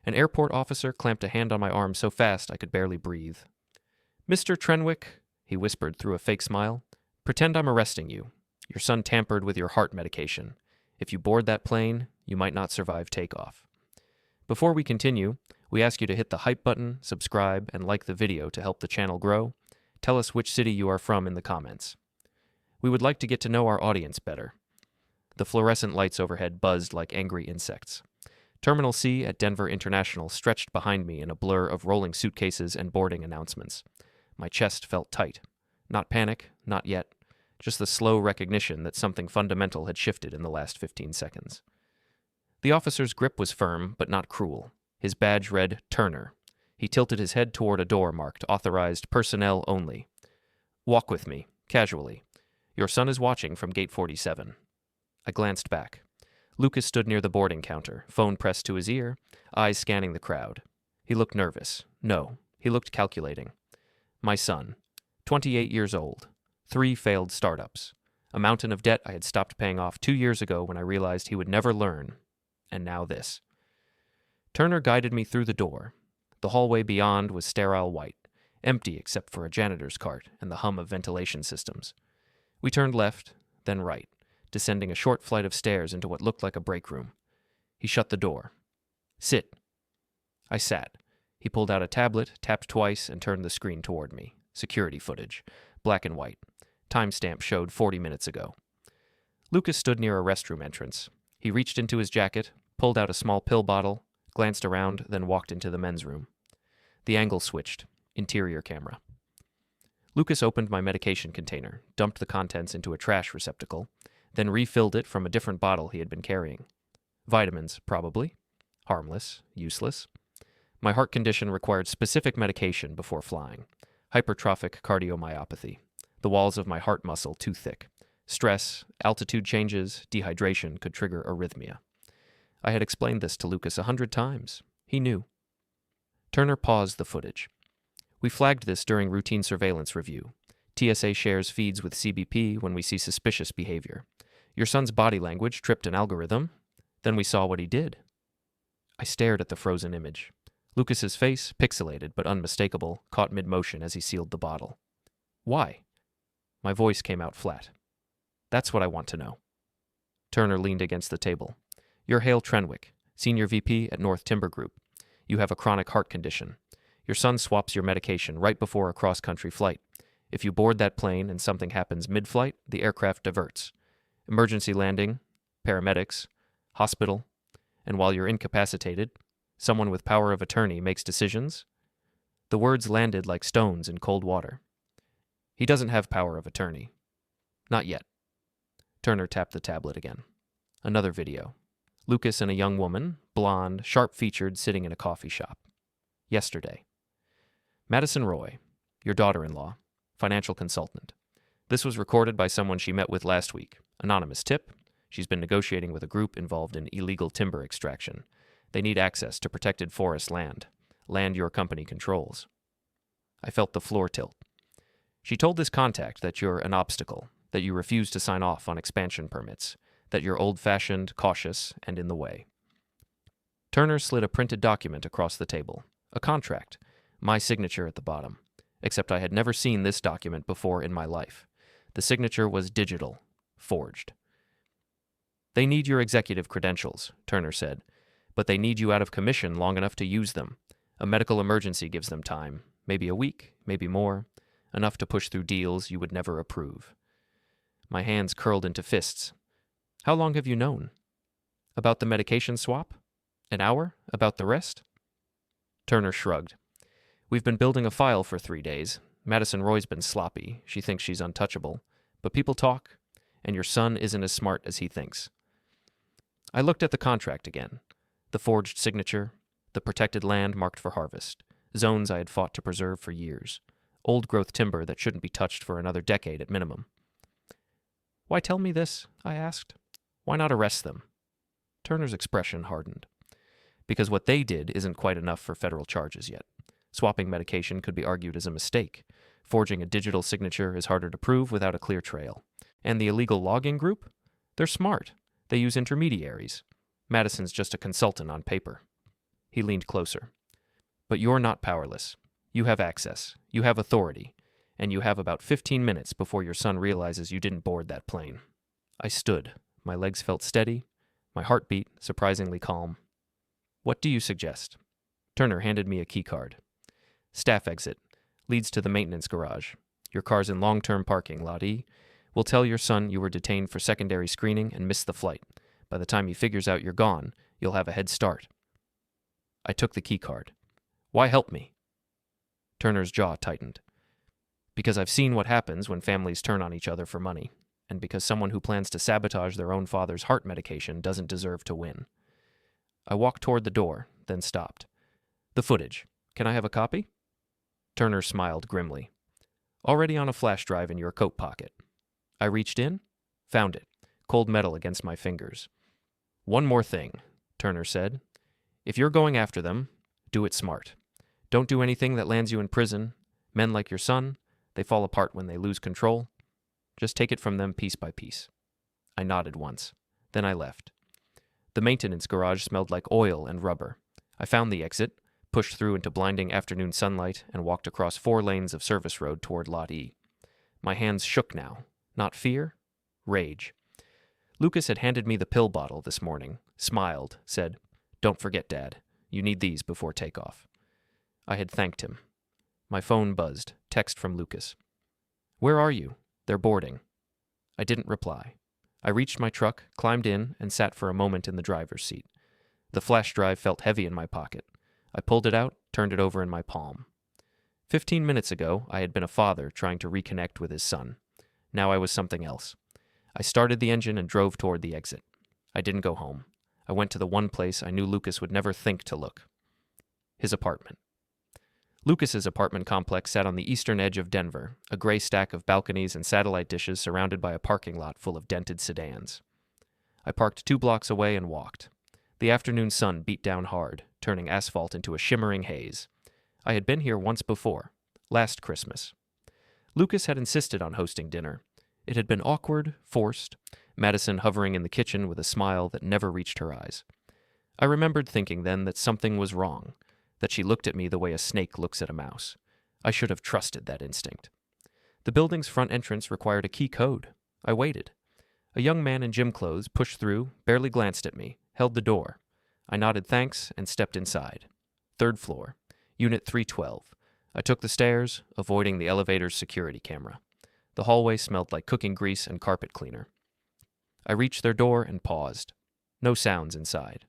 An airport officer clamped a hand on my arm so fast I could barely breathe. "Mr. Trenwick," he whispered through a fake smile, "pretend I'm arresting you. Your son tampered with your heart medication. If you board that plane, you might not survive takeoff. Before we continue, we ask you to hit the hype button, subscribe, and like the video to help the channel grow. Tell us which city you are from in the comments. We would like to get to know our audience better." The fluorescent lights overhead buzzed like angry insects. Terminal C at Denver International stretched behind me in a blur of rolling suitcases and boarding announcements. My chest felt tight. Not panic, not yet. Just the slow recognition that something fundamental had shifted in the last 15 seconds. The officer's grip was firm, but not cruel. His badge read Turner. He tilted his head toward a door marked Authorized Personnel Only. "Walk with me, casually. Your son is watching from Gate 47. I glanced back. Lucas stood near the boarding counter, phone pressed to his ear, eyes scanning the crowd. He looked nervous. No, he looked calculating. My son, 28 years old, 3 failed startups, a mountain of debt I had stopped paying off 2 years ago when I realized he would never learn, and now this. Turner guided me through the door. The hallway beyond was sterile white, empty except for a janitor's cart and the hum of ventilation systems. We turned left, then right, descending a short flight of stairs into what looked like a break room. He shut the door. "Sit." I sat. He pulled out a tablet, tapped twice, and turned the screen toward me. Security footage. Black and white. Timestamp showed 40 minutes ago. Lucas stood near a restroom entrance. He reached into his jacket, pulled out a small pill bottle, glanced around, then walked into the men's room. The angle switched. Interior camera. Lucas opened my medication container, dumped the contents into a trash receptacle, then refilled it from a different bottle he had been carrying. Vitamins, probably. Harmless, useless. My heart condition required specific medication before flying. Hypertrophic cardiomyopathy. The walls of my heart muscle too thick. Stress, altitude changes, dehydration could trigger arrhythmia. I had explained this to Lucas 100 times. He knew. Turner paused the footage. "We flagged this during routine surveillance review. TSA shares feeds with CBP when we see suspicious behavior. Your son's body language tripped an algorithm. Then we saw what he did." I stared at the frozen image. Lucas's face, pixelated but unmistakable, caught mid-motion as he sealed the bottle. "Why?" My voice came out flat. "That's what I want to know." Turner leaned against the table. "You're HALE Trenwick, Senior VP at North Timber Group. You have a chronic heart condition. Your son swaps your medication right before a cross-country flight. If you board that plane and something happens mid-flight, the aircraft diverts. Emergency landing, paramedics, hospital, and while you're incapacitated, someone with power of attorney makes decisions." The words landed like stones in cold water. "He doesn't have power of attorney. Not yet." Turner tapped the tablet again. Another video. Lucas and a young woman, blonde, sharp-featured, sitting in a coffee shop. Yesterday. "Madison Roy, your daughter-in-law, financial consultant. This was recorded by someone she met with last week. Anonymous tip. She's been negotiating with a group involved in illegal timber extraction. They need access to protected forest land your company controls." I felt the floor tilt. "She told this contact that you're an obstacle, that you refuse to sign off on expansion permits, that you're old-fashioned, cautious, and in the way." Turner slid a printed document across the table. A contract. My signature at the bottom. Except I had never seen this document before in my life. The signature was digital. Forged. "They need your executive credentials," Turner said, "but they need you out of commission long enough to use them. A medical emergency gives them time. Maybe a week, maybe more. Enough to push through deals you would never approve." My hands curled into fists. "How long have you known?" "About the medication swap? An hour? About the rest?" Turner shrugged. "We've been building a file for 3 days. Madison Roy's been sloppy. She thinks she's untouchable. But people talk, and your son isn't as smart as he thinks." I looked at the contract again. The forged signature, the protected land marked for harvest, zones I had fought to preserve for years, old-growth timber that shouldn't be touched for another decade at minimum. "Why tell me this?" I asked. "Why not arrest them?" Turner's expression hardened. "Because what they did isn't quite enough for federal charges yet. Swapping medication could be argued as a mistake. Forging a digital signature is harder to prove without a clear trail. And the illegal logging group? They're smart. They use intermediaries. Madison's just a consultant on paper." He He leaned closer. But you're not powerless. You have access. You have authority. And you have about 15 minutes before your son realizes you didn't board that plane. I stood. My legs felt steady. My heartbeat surprisingly calm. What do you suggest? Turner handed me a key card. Staff exit. Leads to the maintenance garage. Your car's in long-term parking, Lot E. We'll tell your son you were detained for secondary screening and missed the flight. By the time he figures out you're gone, you'll have a head start. I took the key card. Why help me? Turner's jaw tightened. Because I've seen what happens when families turn on each other for money, and because someone who plans to sabotage their own father's heart medication doesn't deserve to win. I walked toward the door, then stopped. The footage. Can I have a copy? Turner smiled grimly. Already on a flash drive in your coat pocket. I reached in, found it, cold metal against my fingers. One more thing, Turner said. If you're going after them, do it smart. Don't do anything that lands you in prison. Men like your son, they fall apart when they lose control. Just take it from them piece by piece. I nodded once. Then I left. The maintenance garage smelled like oil and rubber. I found the exit, pushed through into blinding afternoon sunlight, and walked across 4 lanes of service road toward Lot E. My hands shook now. Not fear, rage. Lucas had handed me the pill bottle this morning, smiled, said, "Don't forget, Dad. You need these before takeoff." I had thanked him. My phone buzzed. Text from Lucas. "Where are you? They're boarding." I didn't reply. I reached my truck, climbed in, and sat for a moment in the driver's seat. The flash drive felt heavy in my pocket. I pulled it out, turned it over in my palm. 15 minutes ago, I had been a father trying to reconnect with his son. Now I was something else. I started the engine and drove toward the exit. I didn't go home. I went to the one place I knew Lucas would never think to look. His apartment. Lucas's apartment complex sat on the eastern edge of Denver, a gray stack of balconies and satellite dishes surrounded by a parking lot full of dented sedans. I parked 2 blocks away and walked. The afternoon sun beat down hard, turning asphalt into a shimmering haze. I had been here once before, last Christmas. Lucas had insisted on hosting dinner. It had been awkward, forced, Madison hovering in the kitchen with a smile that never reached her eyes. I remembered thinking then that something was wrong, that she looked at me the way a snake looks at a mouse. I should have trusted that instinct. The building's front entrance required a key code. I waited. A young man in gym clothes pushed through, barely glanced at me, held the door. I nodded thanks and stepped inside. 3rd floor, Unit 312. I took the stairs, avoiding the elevator's security camera. The hallway smelled like cooking grease and carpet cleaner. I reached their door and paused. No sounds inside.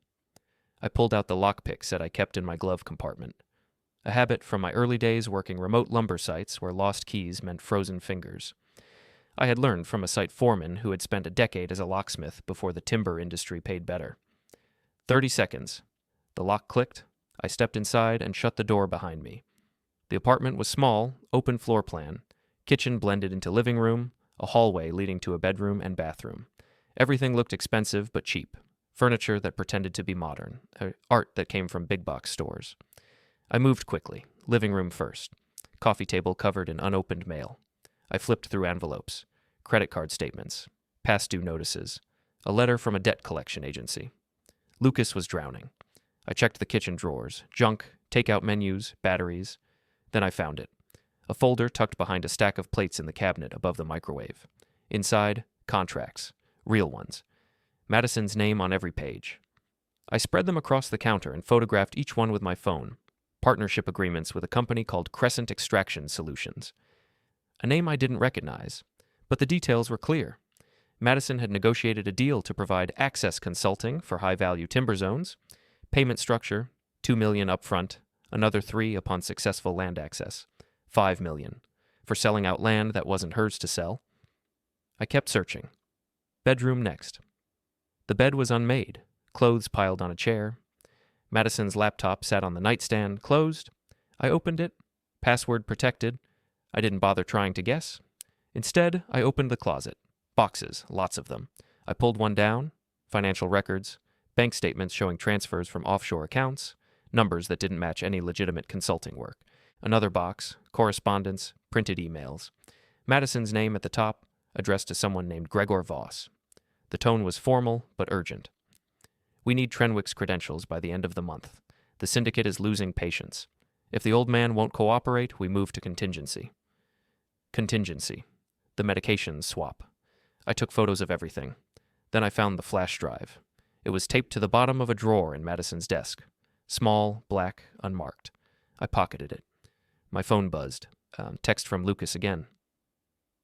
I pulled out the lockpick set I kept in my glove compartment. A habit from my early days working remote lumber sites where lost keys meant frozen fingers. I had learned from a site foreman who had spent a decade as a locksmith before the timber industry paid better. 30 seconds. The lock clicked. I stepped inside and shut the door behind me. The apartment was small, open floor plan. Kitchen blended into living room, a hallway leading to a bedroom and bathroom. Everything looked expensive but cheap. Furniture that pretended to be modern, art that came from big box stores. I moved quickly, living room first. Coffee table covered in unopened mail. I flipped through envelopes, credit card statements, past due notices, a letter from a debt collection agency. Lucas was drowning. I checked the kitchen drawers, junk, takeout menus, batteries. Then I found it. A folder tucked behind a stack of plates in the cabinet above the microwave. Inside, contracts, real ones. Madison's name on every page. I spread them across the counter and photographed each one with my phone. Partnership agreements with a company called Crescent Extraction Solutions. A name I didn't recognize, but the details were clear. Madison had negotiated a deal to provide access consulting for high-value timber zones, payment structure, $2 million upfront, another $3 million upon successful land access, $5 million for selling out land that wasn't hers to sell. I kept searching. Bedroom next. The bed was unmade, clothes piled on a chair. Madison's laptop sat on the nightstand, closed. I opened it, password protected. I didn't bother trying to guess. Instead, I opened the closet. Boxes, lots of them. I pulled one down, financial records, bank statements showing transfers from offshore accounts, numbers that didn't match any legitimate consulting work. Another box, correspondence, printed emails. Madison's name at the top, addressed to someone named Gregor Voss. The tone was formal but urgent. "We need Trenwick's credentials by the end of the month. The syndicate is losing patience. If the old man won't cooperate, we move to contingency. Contingency. The medications swap. I took photos of everything. Then I found the flash drive. It was taped to the bottom of a drawer in Madison's desk. Small, black, unmarked. I pocketed it. My phone buzzed. Text from Lucas again.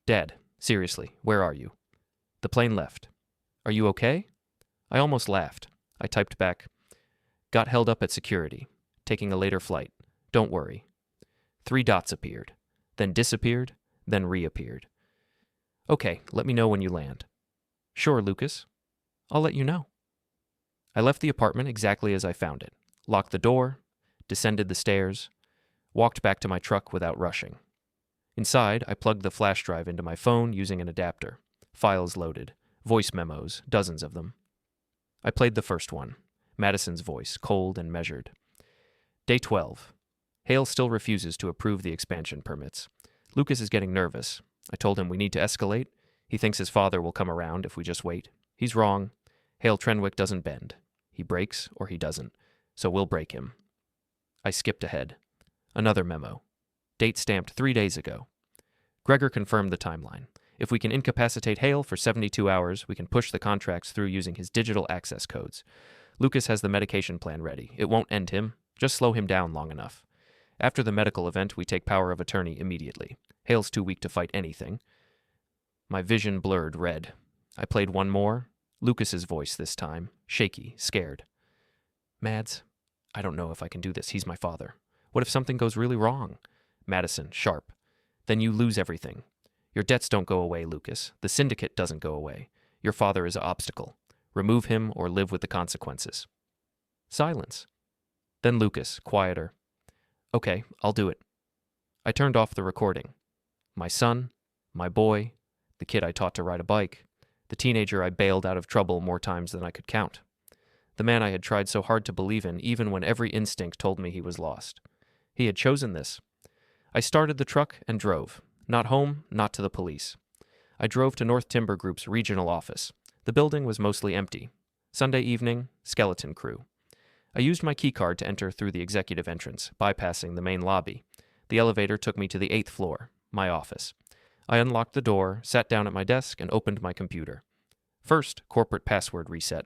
Dad, seriously, where are you? The plane left. Are you okay? I almost laughed. I typed back, got held up at security. Taking a later flight. Don't worry. 3 dots appeared. Then disappeared. Then reappeared. Okay, let me know when you land. Sure, Lucas. I'll let you know. I left the apartment exactly as I found it. Locked the door. Descended the stairs. Walked back to my truck without rushing. Inside, I plugged the flash drive into my phone using an adapter. Files loaded. Voice memos, dozens of them. I played the first one. Madison's voice, cold and measured. Day 12. Hale still refuses to approve the expansion permits. Lucas is getting nervous. I told him we need to escalate. He thinks his father will come around if we just wait. He's wrong. HALE TRENWICK doesn't bend. He breaks or he doesn't. So we'll break him. I skipped ahead. Another memo. Date stamped 3 days ago. Gregor confirmed the timeline. If we can incapacitate Hale for 72 hours, we can push the contracts through using his digital access codes. Lucas has the medication plan ready. It won't end him. Just slow him down long enough. After the medical event, we take power of attorney immediately. Hale's too weak to fight anything. My vision blurred red. I played one more. Lucas's voice this time. Shaky, scared. Mads, I don't know if I can do this. He's my father. What if something goes really wrong? Madison, sharp. Then you lose everything. Your debts don't go away, Lucas. The syndicate doesn't go away. Your father is an obstacle. Remove him or live with the consequences. Silence. Then Lucas, quieter. Okay, I'll do it. I turned off the recording. My son, my boy, the kid I taught to ride a bike, the teenager I bailed out of trouble more times than I could count. The man I had tried so hard to believe in even when every instinct told me he was lost. He had chosen this. I started the truck and drove. Not home, not to the police. I drove to North Timber Group's regional office. The building was mostly empty. Sunday evening, skeleton crew. I used my keycard to enter through the executive entrance, bypassing the main lobby. The elevator took me to the 8th floor, my office. I unlocked the door, sat down at my desk, and opened my computer. First, corporate password reset.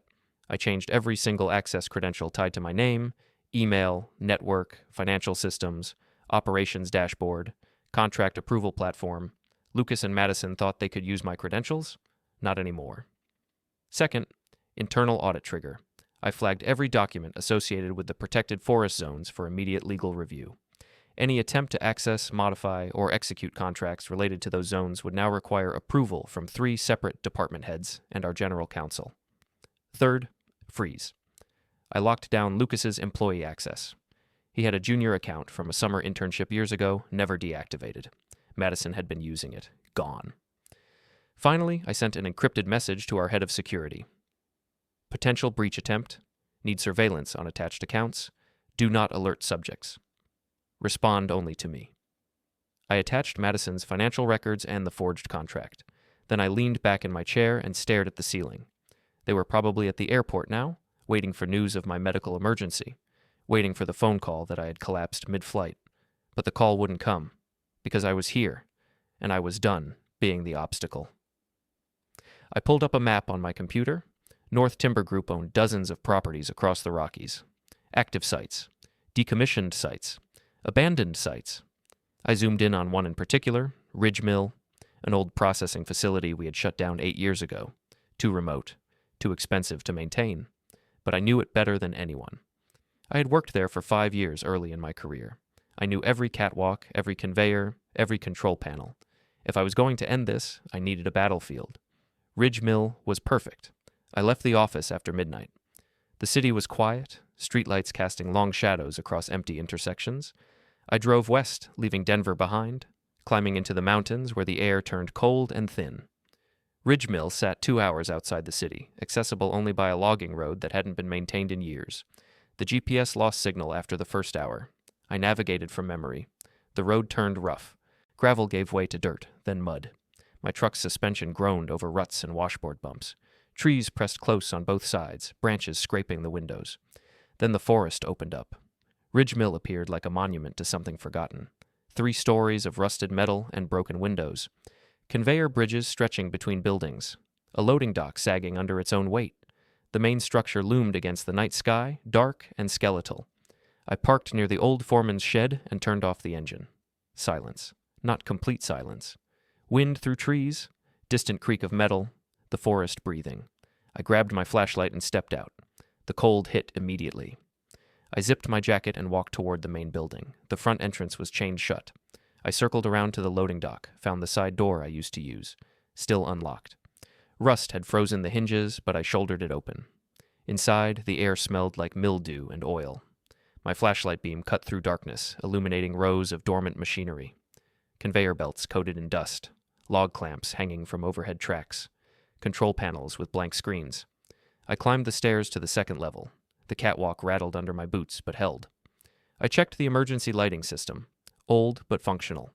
I changed every single access credential tied to my name, email, network, financial systems, operations dashboard, contract approval platform. Lucas and Madison thought they could use my credentials? Not anymore. Second, internal audit trigger. I flagged every document associated with the protected forest zones for immediate legal review. Any attempt to access, modify, or execute contracts related to those zones would now require approval from 3 separate department heads and our general counsel. Third, freeze. I locked down Lucas's employee access. He had a junior account from a summer internship years ago, never deactivated. Madison had been using it. Gone. Finally, I sent an encrypted message to our head of security. Potential breach attempt. Need surveillance on attached accounts. Do not alert subjects. Respond only to me. I attached Madison's financial records and the forged contract. Then I leaned back in my chair and stared at the ceiling. They were probably at the airport now, waiting for news of my medical emergency, waiting for the phone call that I had collapsed mid-flight. But the call wouldn't come, because I was here, and I was done being the obstacle. I pulled up a map on my computer. North Timber Group owned dozens of properties across the Rockies. Active sites, decommissioned sites, abandoned sites. I zoomed in on one in particular, Ridge Mill, an old processing facility we had shut down 8 years ago. Too remote, too expensive to maintain. But I knew it better than anyone. I had worked there for 5 years early in my career. I knew every catwalk, every conveyor, every control panel. If I was going to end this, I needed a battlefield. Ridge Mill was perfect. I left the office after midnight. The city was quiet, streetlights casting long shadows across empty intersections. I drove west, leaving Denver behind, climbing into the mountains where the air turned cold and thin. Ridge Mill sat 2 hours outside the city, accessible only by a logging road that hadn't been maintained in years. The GPS lost signal after the first hour. I navigated from memory. The road turned rough. Gravel gave way to dirt, then mud. My truck's suspension groaned over ruts and washboard bumps. Trees pressed close on both sides, branches scraping the windows. Then the forest opened up. Ridge Mill appeared like a monument to something forgotten. 3 stories of rusted metal and broken windows. Conveyor bridges stretching between buildings. A loading dock sagging under its own weight. The main structure loomed against the night sky, dark and skeletal. I parked near the old foreman's shed and turned off the engine. Silence. Not complete silence. Wind through trees, distant creak of metal, the forest breathing. I grabbed my flashlight and stepped out. The cold hit immediately. I zipped my jacket and walked toward the main building. The front entrance was chained shut. I circled around to the loading dock, found the side door I used to use, still unlocked. Rust had frozen the hinges, but I shouldered it open. Inside, the air smelled like mildew and oil. My flashlight beam cut through darkness, illuminating rows of dormant machinery. Conveyor belts coated in dust, log clamps hanging from overhead tracks, control panels with blank screens. I climbed the stairs to the second level. The catwalk rattled under my boots, but held. I checked the emergency lighting system, old but functional.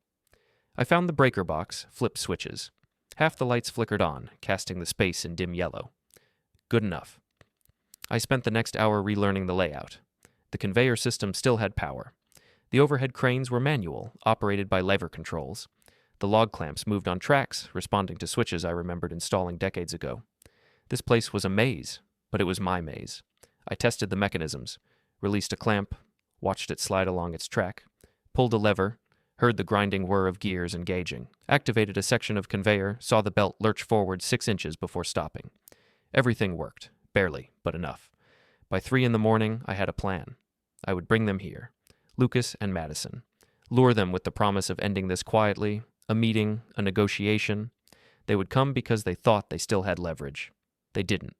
I found the breaker box, flip switches. Half the lights flickered on, casting the space in dim yellow. Good enough. I spent the next hour relearning the layout. The conveyor system still had power. The overhead cranes were manual, operated by lever controls. The log clamps moved on tracks, responding to switches I remembered installing decades ago. This place was a maze, but it was my maze. I tested the mechanisms, released a clamp, watched it slide along its track, pulled a lever, heard the grinding whir of gears engaging, activated a section of conveyor, saw the belt lurch forward 6 inches before stopping. Everything worked, barely, but enough. By 3 a.m, I had a plan. I would bring them here, Lucas and Madison, lure them with the promise of ending this quietly, a meeting, a negotiation. They would come because they thought they still had leverage. They didn't.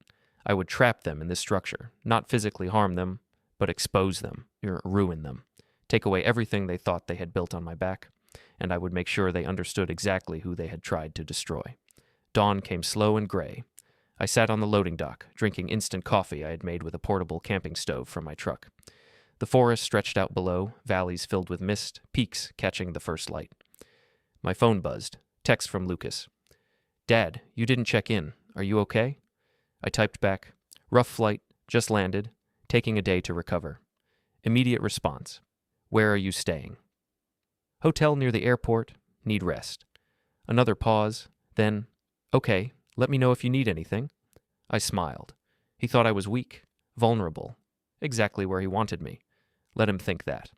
I would trap them in this structure, not physically harm them, but expose them, or ruin them, take away everything they thought they had built on my back, and I would make sure they understood exactly who they had tried to destroy. Dawn came slow and gray. I sat on the loading dock, drinking instant coffee I had made with a portable camping stove from my truck. The forest stretched out below, valleys filled with mist, peaks catching the first light. My phone buzzed. Text from Lucas. "Dad, you didn't check in. Are you okay?" I typed back, "Rough flight, just landed, taking a day to recover." Immediate response. "Where are you staying?" "Hotel near the airport, need rest." Another pause, then, "Okay, let me know if you need anything." I smiled. He thought I was weak, vulnerable, exactly where he wanted me. Let him think that.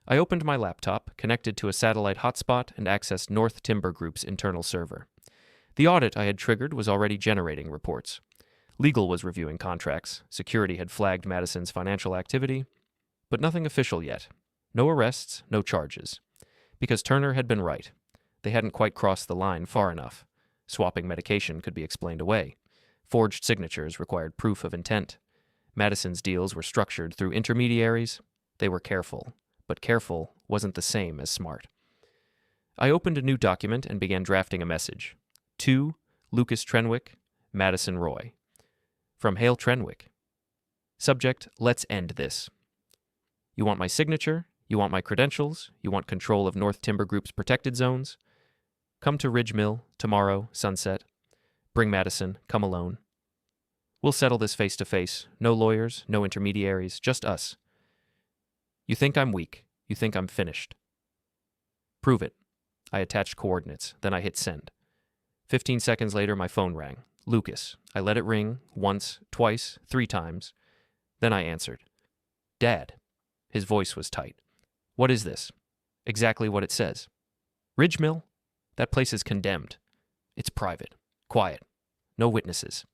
I opened my laptop, connected to a satellite hotspot, and accessed North Timber Group's internal server. The audit I had triggered was already generating reports. Legal was reviewing contracts, security had flagged Madison's financial activity, but nothing official yet. No arrests, no charges. Because Turner had been right. They hadn't quite crossed the line far enough. Swapping medication could be explained away. Forged signatures required proof of intent. Madison's deals were structured through intermediaries. They were careful, but careful wasn't the same as smart. I opened a new document and began drafting a message. To Lucas Trenwick, Madison Roy. From HALE TRENWICK. Subject, let's end this. You want my signature? You want my credentials? You want control of North Timber Group's protected zones? Come to Ridge Mill, tomorrow, sunset. Bring Madison, come alone. We'll settle this face-to-face. No lawyers, no intermediaries, just us. You think I'm weak. You think I'm finished. Prove it. I attached coordinates, then I hit send. 15 seconds later, my phone rang. Lucas. I let it ring, once, twice, 3 times. Then I answered. Dad. His voice was tight. What is this? Exactly what it says. Ridge Mill? That place is condemned. It's private. Quiet. No witnesses.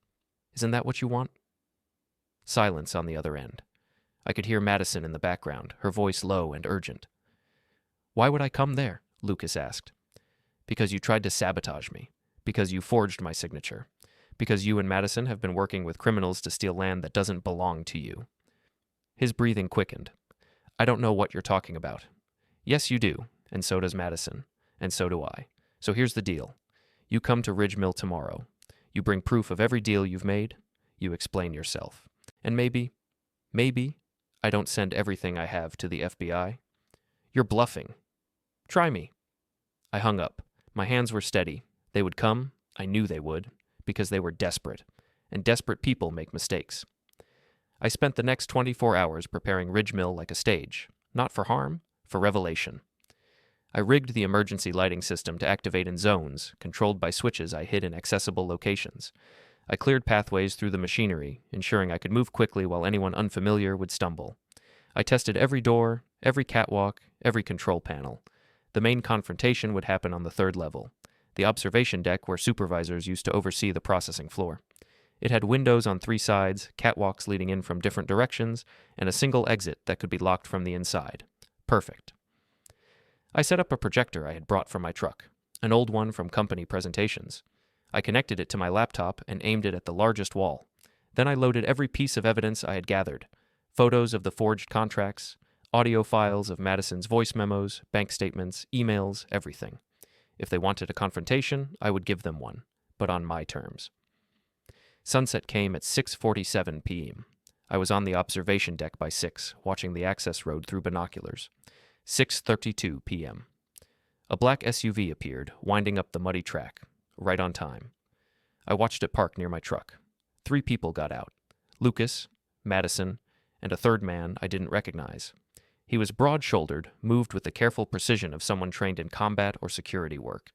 Isn't that what you want? Silence on the other end. I could hear Madison in the background, her voice low and urgent. Why would I come there? Lucas asked. Because you tried to sabotage me. Because you forged my signature. Because you and Madison have been working with criminals to steal land that doesn't belong to you. His breathing quickened. I don't know what you're talking about. Yes, you do, and so does Madison, and so do I. So here's the deal. You come to Ridge Mill tomorrow. You bring proof of every deal you've made. You explain yourself. And maybe, I don't send everything I have to the FBI. You're bluffing. Try me. I hung up. My hands were steady. They would come. I knew they would, because they were desperate. And desperate people make mistakes. I spent the next 24 hours preparing Ridge Mill like a stage, not for harm, for revelation. I rigged the emergency lighting system to activate in zones, controlled by switches I hid in accessible locations. I cleared pathways through the machinery, ensuring I could move quickly while anyone unfamiliar would stumble. I tested every door, every catwalk, every control panel. The main confrontation would happen on the 3rd level, the observation deck where supervisors used to oversee the processing floor. It had windows on 3 sides, catwalks leading in from different directions, and a single exit that could be locked from the inside. Perfect. I set up a projector I had brought from my truck, an old one from company presentations. I connected it to my laptop and aimed it at the largest wall. Then I loaded every piece of evidence I had gathered: photos of the forged contracts, audio files of Madison's voice memos, bank statements, emails, everything. If they wanted a confrontation, I would give them one, but on my terms. Sunset came at 6:47 p.m. I was on the observation deck by 6, watching the access road through binoculars. 6:32 p.m. A black SUV appeared, winding up the muddy track, right on time. I watched it park near my truck. 3 people got out: Lucas, Madison, and a 3rd man I didn't recognize. He was broad-shouldered, moved with the careful precision of someone trained in combat or security work.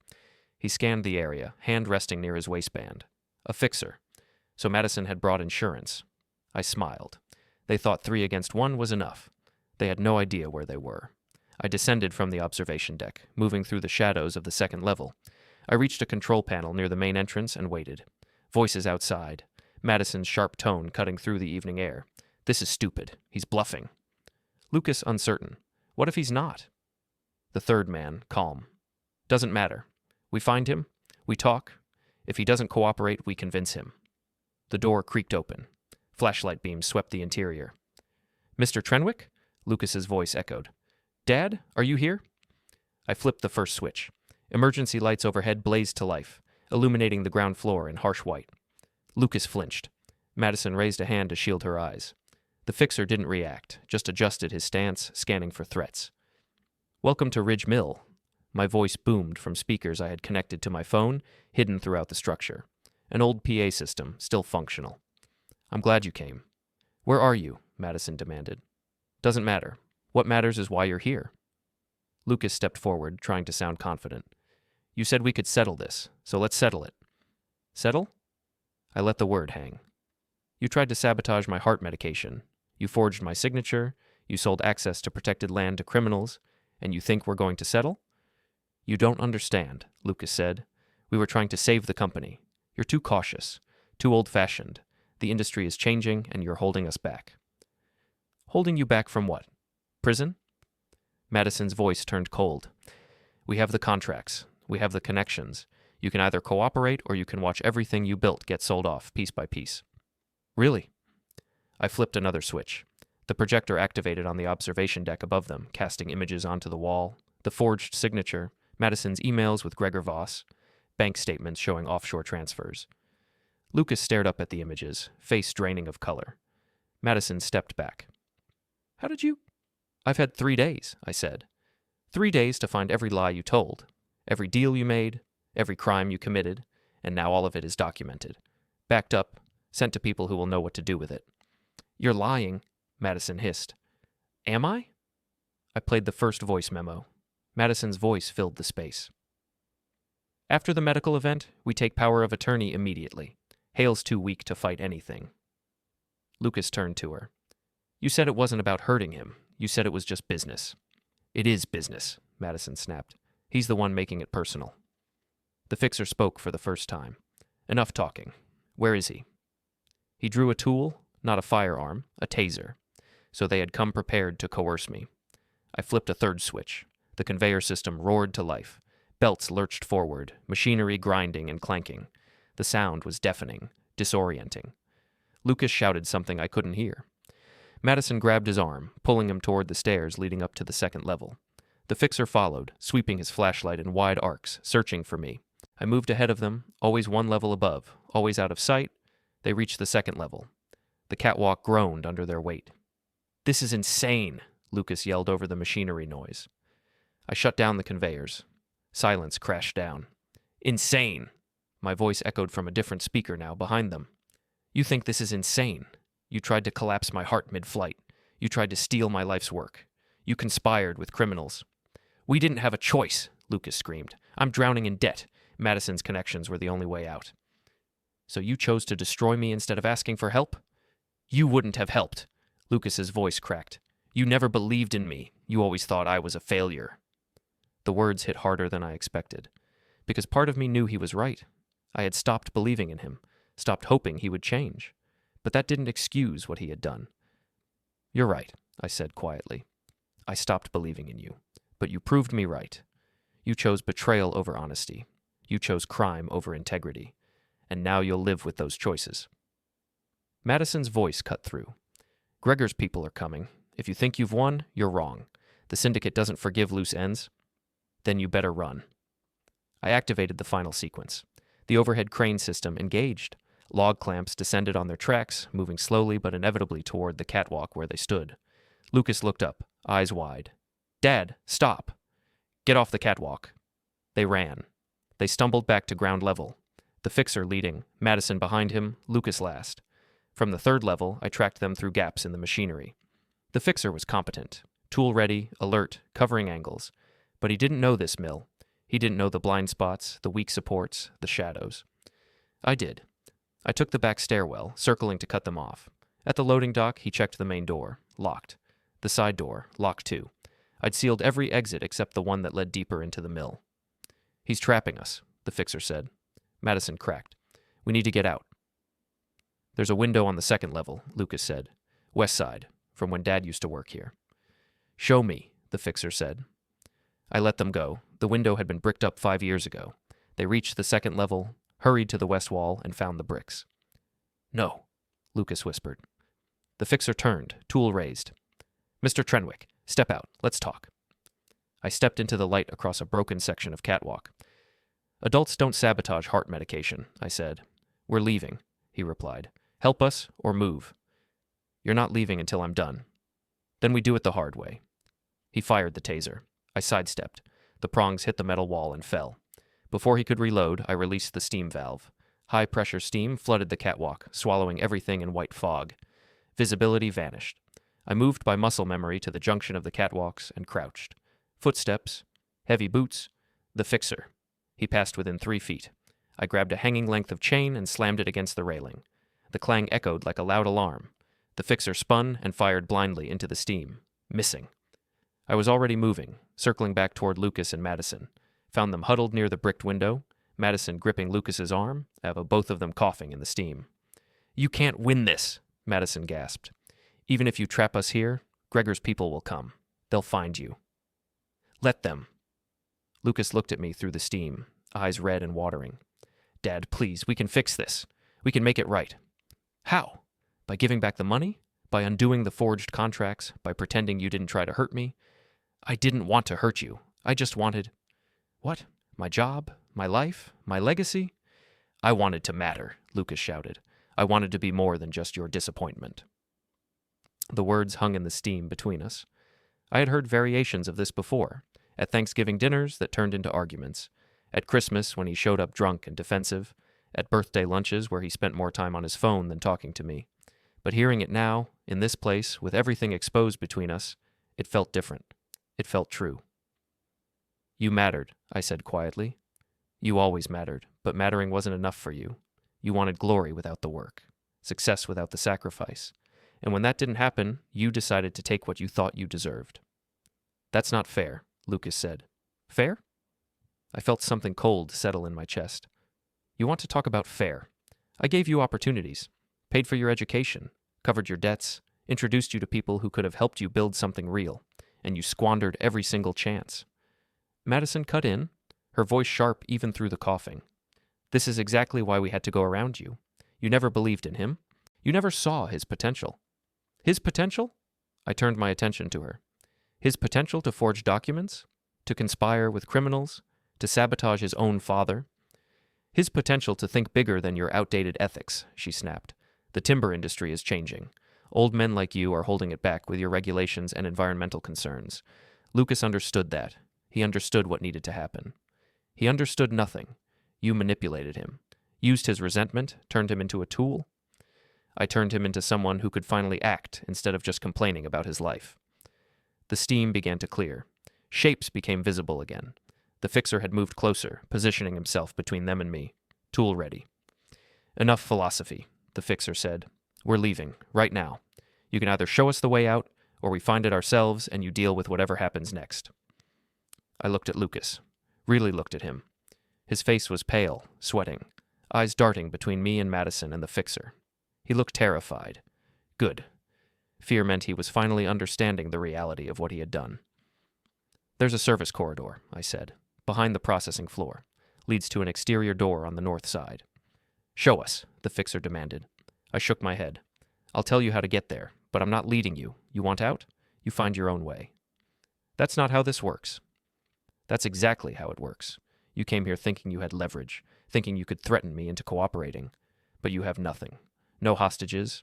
He scanned the area, hand resting near his waistband. A fixer. So Madison had brought insurance. I smiled. They thought 3 against 1 was enough. They had no idea where they were. I descended from the observation deck, moving through the shadows of the 2nd level. I reached a control panel near the main entrance and waited. Voices outside. Madison's sharp tone cutting through the evening air. This is stupid. He's bluffing. Lucas uncertain. What if he's not? The 3rd man, calm. Doesn't matter. We find him. We talk. If he doesn't cooperate, we convince him. The door creaked open. Flashlight beams swept the interior. Mr. Trenwick? Lucas's voice echoed. Dad, are you here? I flipped the first switch. Emergency lights overhead blazed to life, illuminating the ground floor in harsh white. Lucas flinched. Madison raised a hand to shield her eyes. The fixer didn't react, just adjusted his stance, scanning for threats. Welcome to Ridge Mill. My voice boomed from speakers I had connected to my phone, hidden throughout the structure. An old PA system, still functional. I'm glad you came. Where are you? Madison demanded. Doesn't matter. What matters is why you're here. Lucas stepped forward, trying to sound confident. You said we could settle this, so let's settle it. Settle? I let the word hang. You tried to sabotage my heart medication. You forged my signature. You sold access to protected land to criminals. And you think we're going to settle? You don't understand, Lucas said. We were trying to save the company. You're too cautious, too old-fashioned. The industry is changing, and you're holding us back. Holding you back from what? Prison? Madison's voice turned cold. We have the contracts. We have the connections. You can either cooperate or you can watch everything you built get sold off piece by piece. Really? I flipped another switch. The projector activated on the observation deck above them, casting images onto the wall. The forged signature, Madison's emails with Gregor Voss, bank statements showing offshore transfers. Lucas stared up at the images, face draining of color. Madison stepped back. How did you... I've had 3 days, I said. 3 days to find every lie you told, every deal you made, every crime you committed, and now all of it is documented, backed up, sent to people who will know what to do with it. You're lying, Madison hissed. Am I? I played the first voice memo. Madison's voice filled the space. After the medical event, we take power of attorney immediately. Hale's too weak to fight anything. Lucas turned to her. You said it wasn't about hurting him. You said it was just business. It is business, Madison snapped. He's the one making it personal. The fixer spoke for the first time. Enough talking. Where is he? He drew a tool, not a firearm, a taser. So they had come prepared to coerce me. I flipped a third switch. The conveyor system roared to life. Belts lurched forward, machinery grinding and clanking. The sound was deafening, disorienting. Lucas shouted something I couldn't hear. Madison grabbed his arm, pulling him toward the stairs leading up to the 2nd level. The fixer followed, sweeping his flashlight in wide arcs, searching for me. I moved ahead of them, always 1 level above, always out of sight. They reached the 2nd level. The catwalk groaned under their weight. This is insane, Lucas yelled over the machinery noise. I shut down the conveyors. Silence crashed down. Insane! My voice echoed from a different speaker now, behind them. You think this is insane. You tried to collapse my heart mid-flight. You tried to steal my life's work. You conspired with criminals. We didn't have a choice, Lucas screamed. I'm drowning in debt. Madison's connections were the only way out. So you chose to destroy me instead of asking for help? You wouldn't have helped. Lucas's voice cracked. You never believed in me. You always thought I was a failure. The words hit harder than I expected, because part of me knew he was right. I had stopped believing in him, stopped hoping he would change. But that didn't excuse what he had done. You're right, I said quietly. I stopped believing in you, but you proved me right. You chose betrayal over honesty. You chose crime over integrity. And now you'll live with those choices. Madison's voice cut through. Gregor's people are coming. If you think you've won, you're wrong. The syndicate doesn't forgive loose ends. Then you better run. I activated the final sequence. The overhead crane system engaged. Log clamps descended on their tracks, moving slowly but inevitably toward the catwalk where they stood. Lucas looked up, eyes wide. Dad, stop! Get off the catwalk. They ran. They stumbled back to ground level. The fixer leading, Madison behind him, Lucas last. From the third level, I tracked them through gaps in the machinery. The fixer was competent, tool-ready, alert, covering angles. But he didn't know this mill. He didn't know the blind spots, the weak supports, the shadows. I did. I took the back stairwell, circling to cut them off. At the loading dock, he checked the main door. Locked. The side door, locked too. I'd sealed every exit except the one that led deeper into the mill. He's trapping us, the fixer said. Madison cracked. We need to get out. There's a window on the second level, Lucas said. West side, from when Dad used to work here. Show me, the fixer said. I let them go. The window had been bricked up 5 years ago. They reached the second level, hurried to the west wall, and found the bricks. No, Lucas whispered. The fixer turned, tool raised. Mr. Trenwick, step out. Let's talk. I stepped into the light across a broken section of catwalk. Adults don't sabotage heart medication, I said. We're leaving, he replied. Help us or move. You're not leaving until I'm done. Then we do it the hard way. He fired the taser. I sidestepped. The prongs hit the metal wall and fell. Before he could reload, I released the steam valve. High-pressure steam flooded the catwalk, swallowing everything in white fog. Visibility vanished. I moved by muscle memory to the junction of the catwalks and crouched. Footsteps, heavy boots, the fixer. He passed within 3 feet. I grabbed a hanging length of chain and slammed it against the railing. The clang echoed like a loud alarm. The fixer spun and fired blindly into the steam, missing. I was already moving, circling back toward Lucas and Madison. Found them huddled near the bricked window, Madison gripping Lucas's arm, both of them coughing in the steam. You can't win this, Madison gasped. Even if you trap us here, Gregor's people will come. They'll find you. Let them. Lucas looked at me through the steam, eyes red and watering. Dad, please, we can fix this. We can make it right. How? By giving back the money? By undoing the forged contracts? By pretending you didn't try to hurt me? I didn't want to hurt you. I just wanted... What? My job? My life? My legacy? I wanted to matter, Lucas shouted. I wanted to be more than just your disappointment. The words hung in the steam between us. I had heard variations of this before, at Thanksgiving dinners that turned into arguments, at Christmas when he showed up drunk and defensive, at birthday lunches where he spent more time on his phone than talking to me. But hearing it now, in this place, with everything exposed between us, it felt different. It felt true. You mattered, I said quietly. You always mattered, but mattering wasn't enough for you. You wanted glory without the work, success without the sacrifice. And when that didn't happen, you decided to take what you thought you deserved. That's not fair, Lucas said. Fair? I felt something cold settle in my chest. You want to talk about fair? I gave you opportunities, paid for your education, covered your debts, introduced you to people who could have helped you build something real, and you squandered every single chance. Madison cut in, her voice sharp even through the coughing. This is exactly why we had to go around you. You never believed in him. You never saw his potential. His potential? I turned my attention to her. His potential to forge documents? To conspire with criminals? To sabotage his own father? His potential to think bigger than your outdated ethics, she snapped. The timber industry is changing. Old men like you are holding it back with your regulations and environmental concerns. Lucas understood that. He understood what needed to happen. He understood nothing. You manipulated him. Used his resentment, turned him into a tool. I turned him into someone who could finally act instead of just complaining about his life. The steam began to clear. Shapes became visible again. The fixer had moved closer, positioning himself between them and me, tool ready. Enough philosophy, the fixer said. We're leaving, right now. You can either show us the way out, or we find it ourselves and you deal with whatever happens next. I looked at Lucas, really looked at him. His face was pale, sweating, eyes darting between me and Madison and the fixer. He looked terrified. Good. Fear meant he was finally understanding the reality of what he had done. There's a service corridor, I said, behind the processing floor. Leads to an exterior door on the north side. Show us, the fixer demanded. I shook my head. I'll tell you how to get there, but I'm not leading you. You want out? You find your own way. That's not how this works. That's exactly how it works. You came here thinking you had leverage, thinking you could threaten me into cooperating. But you have nothing. No hostages.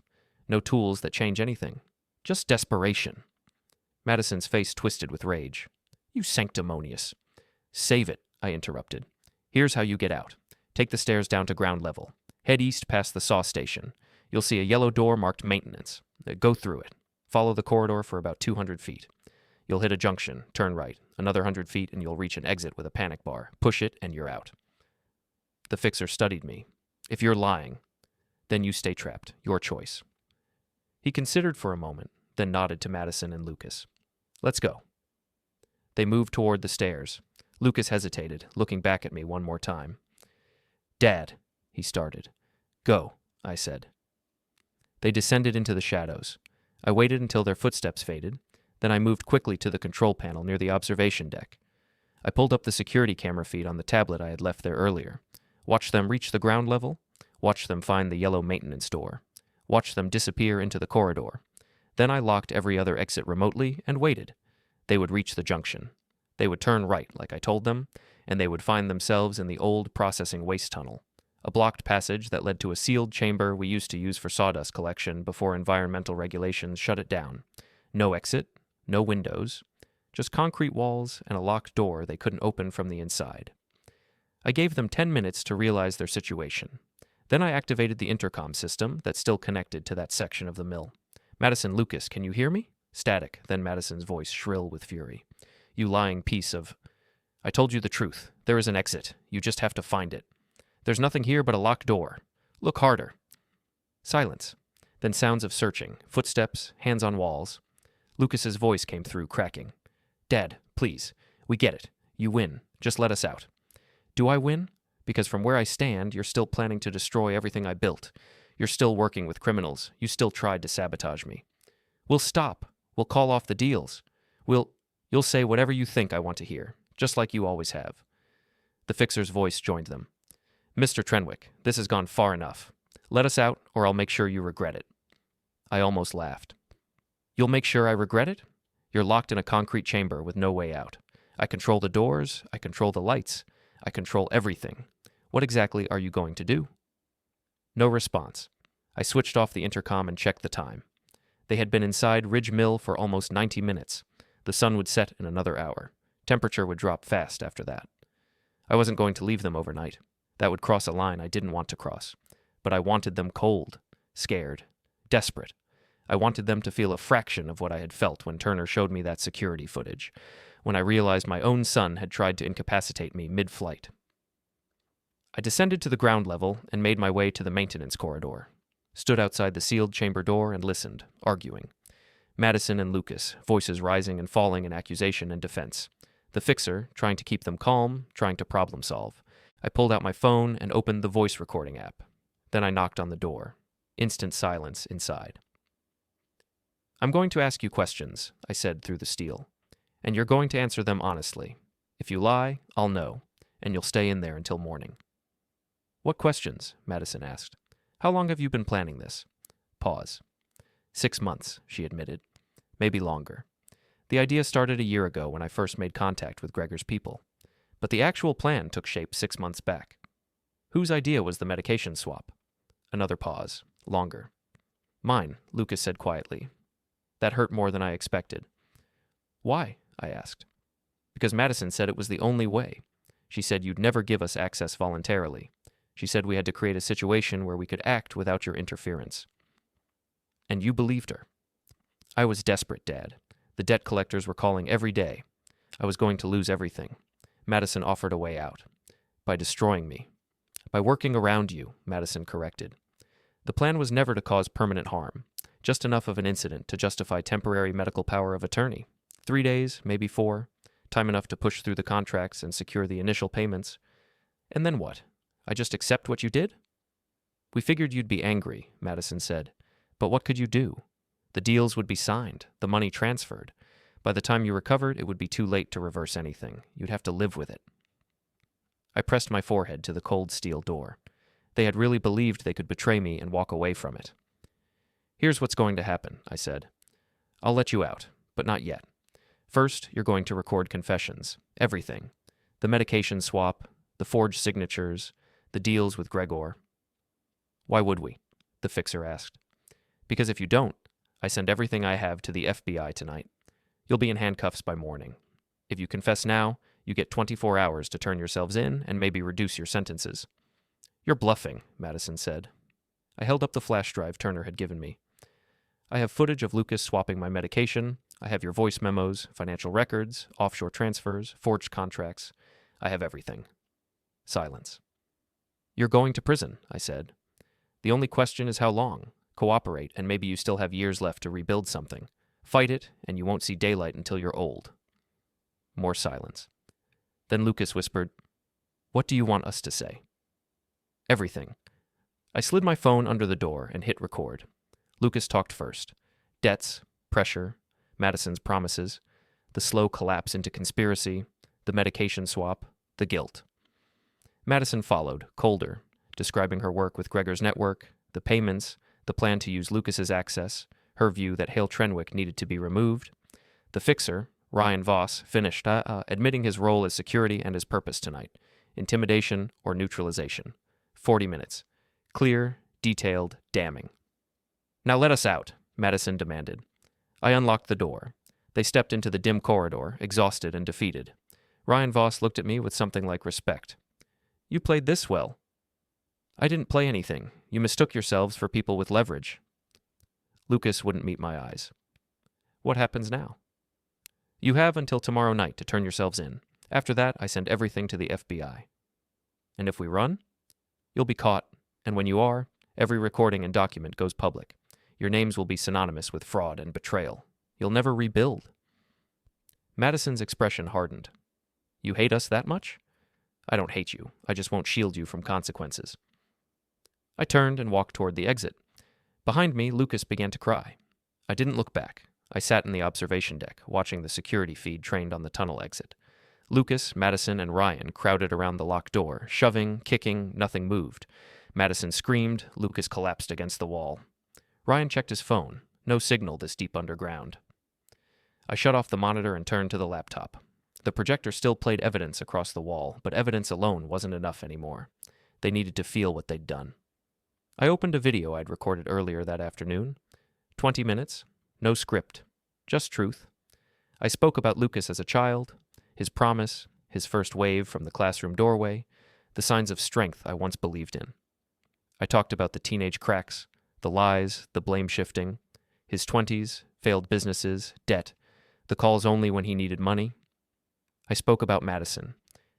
No tools that change anything. Just desperation. Madison's face twisted with rage. You sanctimonious. Save it, I interrupted. Here's how you get out. Take the stairs down to ground level. Head east past the saw station. You'll see a yellow door marked maintenance. Go through it. Follow the corridor for about 200 feet. You'll hit a junction, turn right. Another 100 feet and you'll reach an exit with a panic bar. Push it and you're out. The fixer studied me. If you're lying, then you stay trapped. Your choice. He considered for a moment, then nodded to Madison and Lucas. Let's go. They moved toward the stairs. Lucas hesitated, looking back at me one more time. Dad, he started. Go, I said. They descended into the shadows. I waited until their footsteps faded. Then I moved quickly to the control panel near the observation deck. I pulled up the security camera feed on the tablet I had left there earlier. Watched them reach the ground level. Watched them find the yellow maintenance door. Watched them disappear into the corridor. Then I locked every other exit remotely and waited. They would reach the junction. They would turn right, like I told them, and they would find themselves in the old processing waste tunnel, a blocked passage that led to a sealed chamber we used to use for sawdust collection before environmental regulations shut it down. No exit, no windows, just concrete walls and a locked door they couldn't open from the inside. I gave them 10 minutes to realize their situation. Then I activated the intercom system that's still connected to that section of the mill. Madison, Lucas, can you hear me? Static, then Madison's voice shrill with fury. You lying piece of... I told you the truth. There is an exit. You just have to find it. There's nothing here but a locked door. Look harder. Silence. Then sounds of searching, footsteps, hands on walls. Lucas's voice came through, cracking. Dad, please. We get it. You win. Just let us out. Do I win? Because from where I stand, you're still planning to destroy everything I built. You're still working with criminals. You still tried to sabotage me. We'll stop. We'll call off the deals. You'll say whatever you think I want to hear, just like you always have. The fixer's voice joined them. Mr. Trenwick, this has gone far enough. Let us out, or I'll make sure you regret it. I almost laughed. You'll make sure I regret it? You're locked in a concrete chamber with no way out. I control the doors, I control the lights, I control everything. What exactly are you going to do? No response. I switched off the intercom and checked the time. They had been inside Ridge Mill for almost 90 minutes. The sun would set in another hour. Temperature would drop fast after that. I wasn't going to leave them overnight. That would cross a line I didn't want to cross. But I wanted them cold, scared, desperate. I wanted them to feel a fraction of what I had felt when Turner showed me that security footage, when I realized my own son had tried to incapacitate me mid-flight. I descended to the ground level and made my way to the maintenance corridor. Stood outside the sealed chamber door and listened, arguing. Madison and Lucas, voices rising and falling in accusation and defense. The fixer, trying to keep them calm, trying to problem solve. I pulled out my phone and opened the voice recording app. Then I knocked on the door. Instant silence inside. I'm going to ask you questions, I said through the steel. And you're going to answer them honestly. If you lie, I'll know, and you'll stay in there until morning. What questions? Madison asked. How long have you been planning this? Pause. 6 months, she admitted. Maybe longer. The idea started a year ago when I first made contact with Gregor's people. But the actual plan took shape 6 months back. Whose idea was the medication swap? Another pause. Longer. Mine, Lucas said quietly. That hurt more than I expected. Why? I asked. Because Madison said it was the only way. She said you'd never give us access voluntarily. She said we had to create a situation where we could act without your interference. And you believed her. I was desperate, Dad. The debt collectors were calling every day. I was going to lose everything. Madison offered a way out. By destroying me. By working around you, Madison corrected. The plan was never to cause permanent harm, just enough of an incident to justify temporary medical power of attorney. 3 days, maybe 4, time enough to push through the contracts and secure the initial payments. And then what? I just accept what you did? We figured you'd be angry, Madison said. But what could you do? The deals would be signed, the money transferred. By the time you recovered, it would be too late to reverse anything. You'd have to live with it. I pressed my forehead to the cold steel door. They had really believed they could betray me and walk away from it. Here's what's going to happen, I said. I'll let you out, but not yet. First, you're going to record confessions. Everything. The medication swap, the forged signatures, the deals with Gregor. Why would we? The fixer asked. Because if you don't, I send everything I have to the FBI tonight. You'll be in handcuffs by morning. If you confess now, you get 24 hours to turn yourselves in and maybe reduce your sentences. You're bluffing, Madison said. I held up the flash drive Turner had given me. I have footage of Lucas swapping my medication. I have your voice memos, financial records, offshore transfers, forged contracts. I have everything. Silence. You're going to prison, I said. The only question is how long. Cooperate, and maybe you still have years left to rebuild something. Fight it, and you won't see daylight until you're old. More silence. Then Lucas whispered, What do you want us to say? Everything. I slid my phone under the door and hit record. Lucas talked first. Debts, pressure, Madison's promises, the slow collapse into conspiracy, the medication swap, the guilt. Madison followed, colder, describing her work with Gregor's network, the payments, the plan to use Lucas's access, her view that HALE TRENWICK needed to be removed. The fixer, Ryan Voss, finished, admitting his role as security and his purpose tonight, intimidation or neutralization. 40 minutes. Clear, detailed, damning. Now let us out, Madison demanded. I unlocked the door. They stepped into the dim corridor, exhausted and defeated. Ryan Voss looked at me with something like respect. You played this well. I didn't play anything. You mistook yourselves for people with leverage. Lucas wouldn't meet my eyes. What happens now? You have until tomorrow night to turn yourselves in. After that, I send everything to the FBI. And if we run, you'll be caught, and when you are, every recording and document goes public. Your names will be synonymous with fraud and betrayal. You'll never rebuild. Madison's expression hardened. You hate us that much? I don't hate you. I just won't shield you from consequences. I turned and walked toward the exit. Behind me, Lucas began to cry. I didn't look back. I sat in the observation deck, watching the security feed trained on the tunnel exit. Lucas, Madison, and Ryan crowded around the locked door, shoving, kicking, nothing moved. Madison screamed, Lucas collapsed against the wall. Ryan checked his phone. No signal this deep underground. I shut off the monitor and turned to the laptop. The projector still played evidence across the wall, but evidence alone wasn't enough anymore. They needed to feel what they'd done. I opened a video I'd recorded earlier that afternoon. 20 minutes, no script, just truth. I spoke about Lucas as a child, his promise, his first wave from the classroom doorway, the signs of strength I once believed in. I talked about the teenage cracks, the lies, the blame shifting, his 20s, failed businesses, debt, the calls only when he needed money. I spoke about Madison,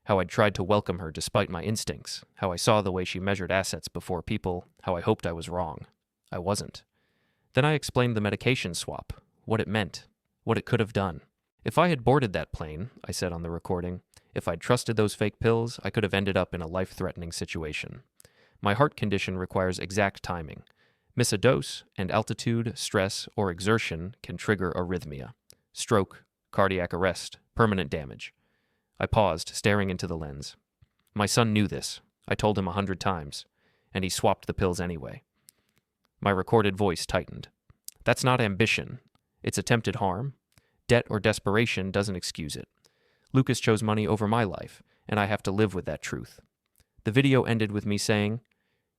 how I'd tried to welcome her despite my instincts, how I saw the way she measured assets before people, how I hoped I was wrong. I wasn't. Then I explained the medication swap, what it meant, what it could have done. If I had boarded that plane, I said on the recording, if I'd trusted those fake pills, I could have ended up in a life-threatening situation. My heart condition requires exact timing. Miss a dose, and altitude, stress, or exertion can trigger arrhythmia. Stroke, cardiac arrest, permanent damage. I paused, staring into the lens. My son knew this. I told him 100 times, and he swapped the pills anyway. My recorded voice tightened. That's not ambition. It's attempted harm. Debt or desperation doesn't excuse it. Lucas chose money over my life, and I have to live with that truth. The video ended with me saying,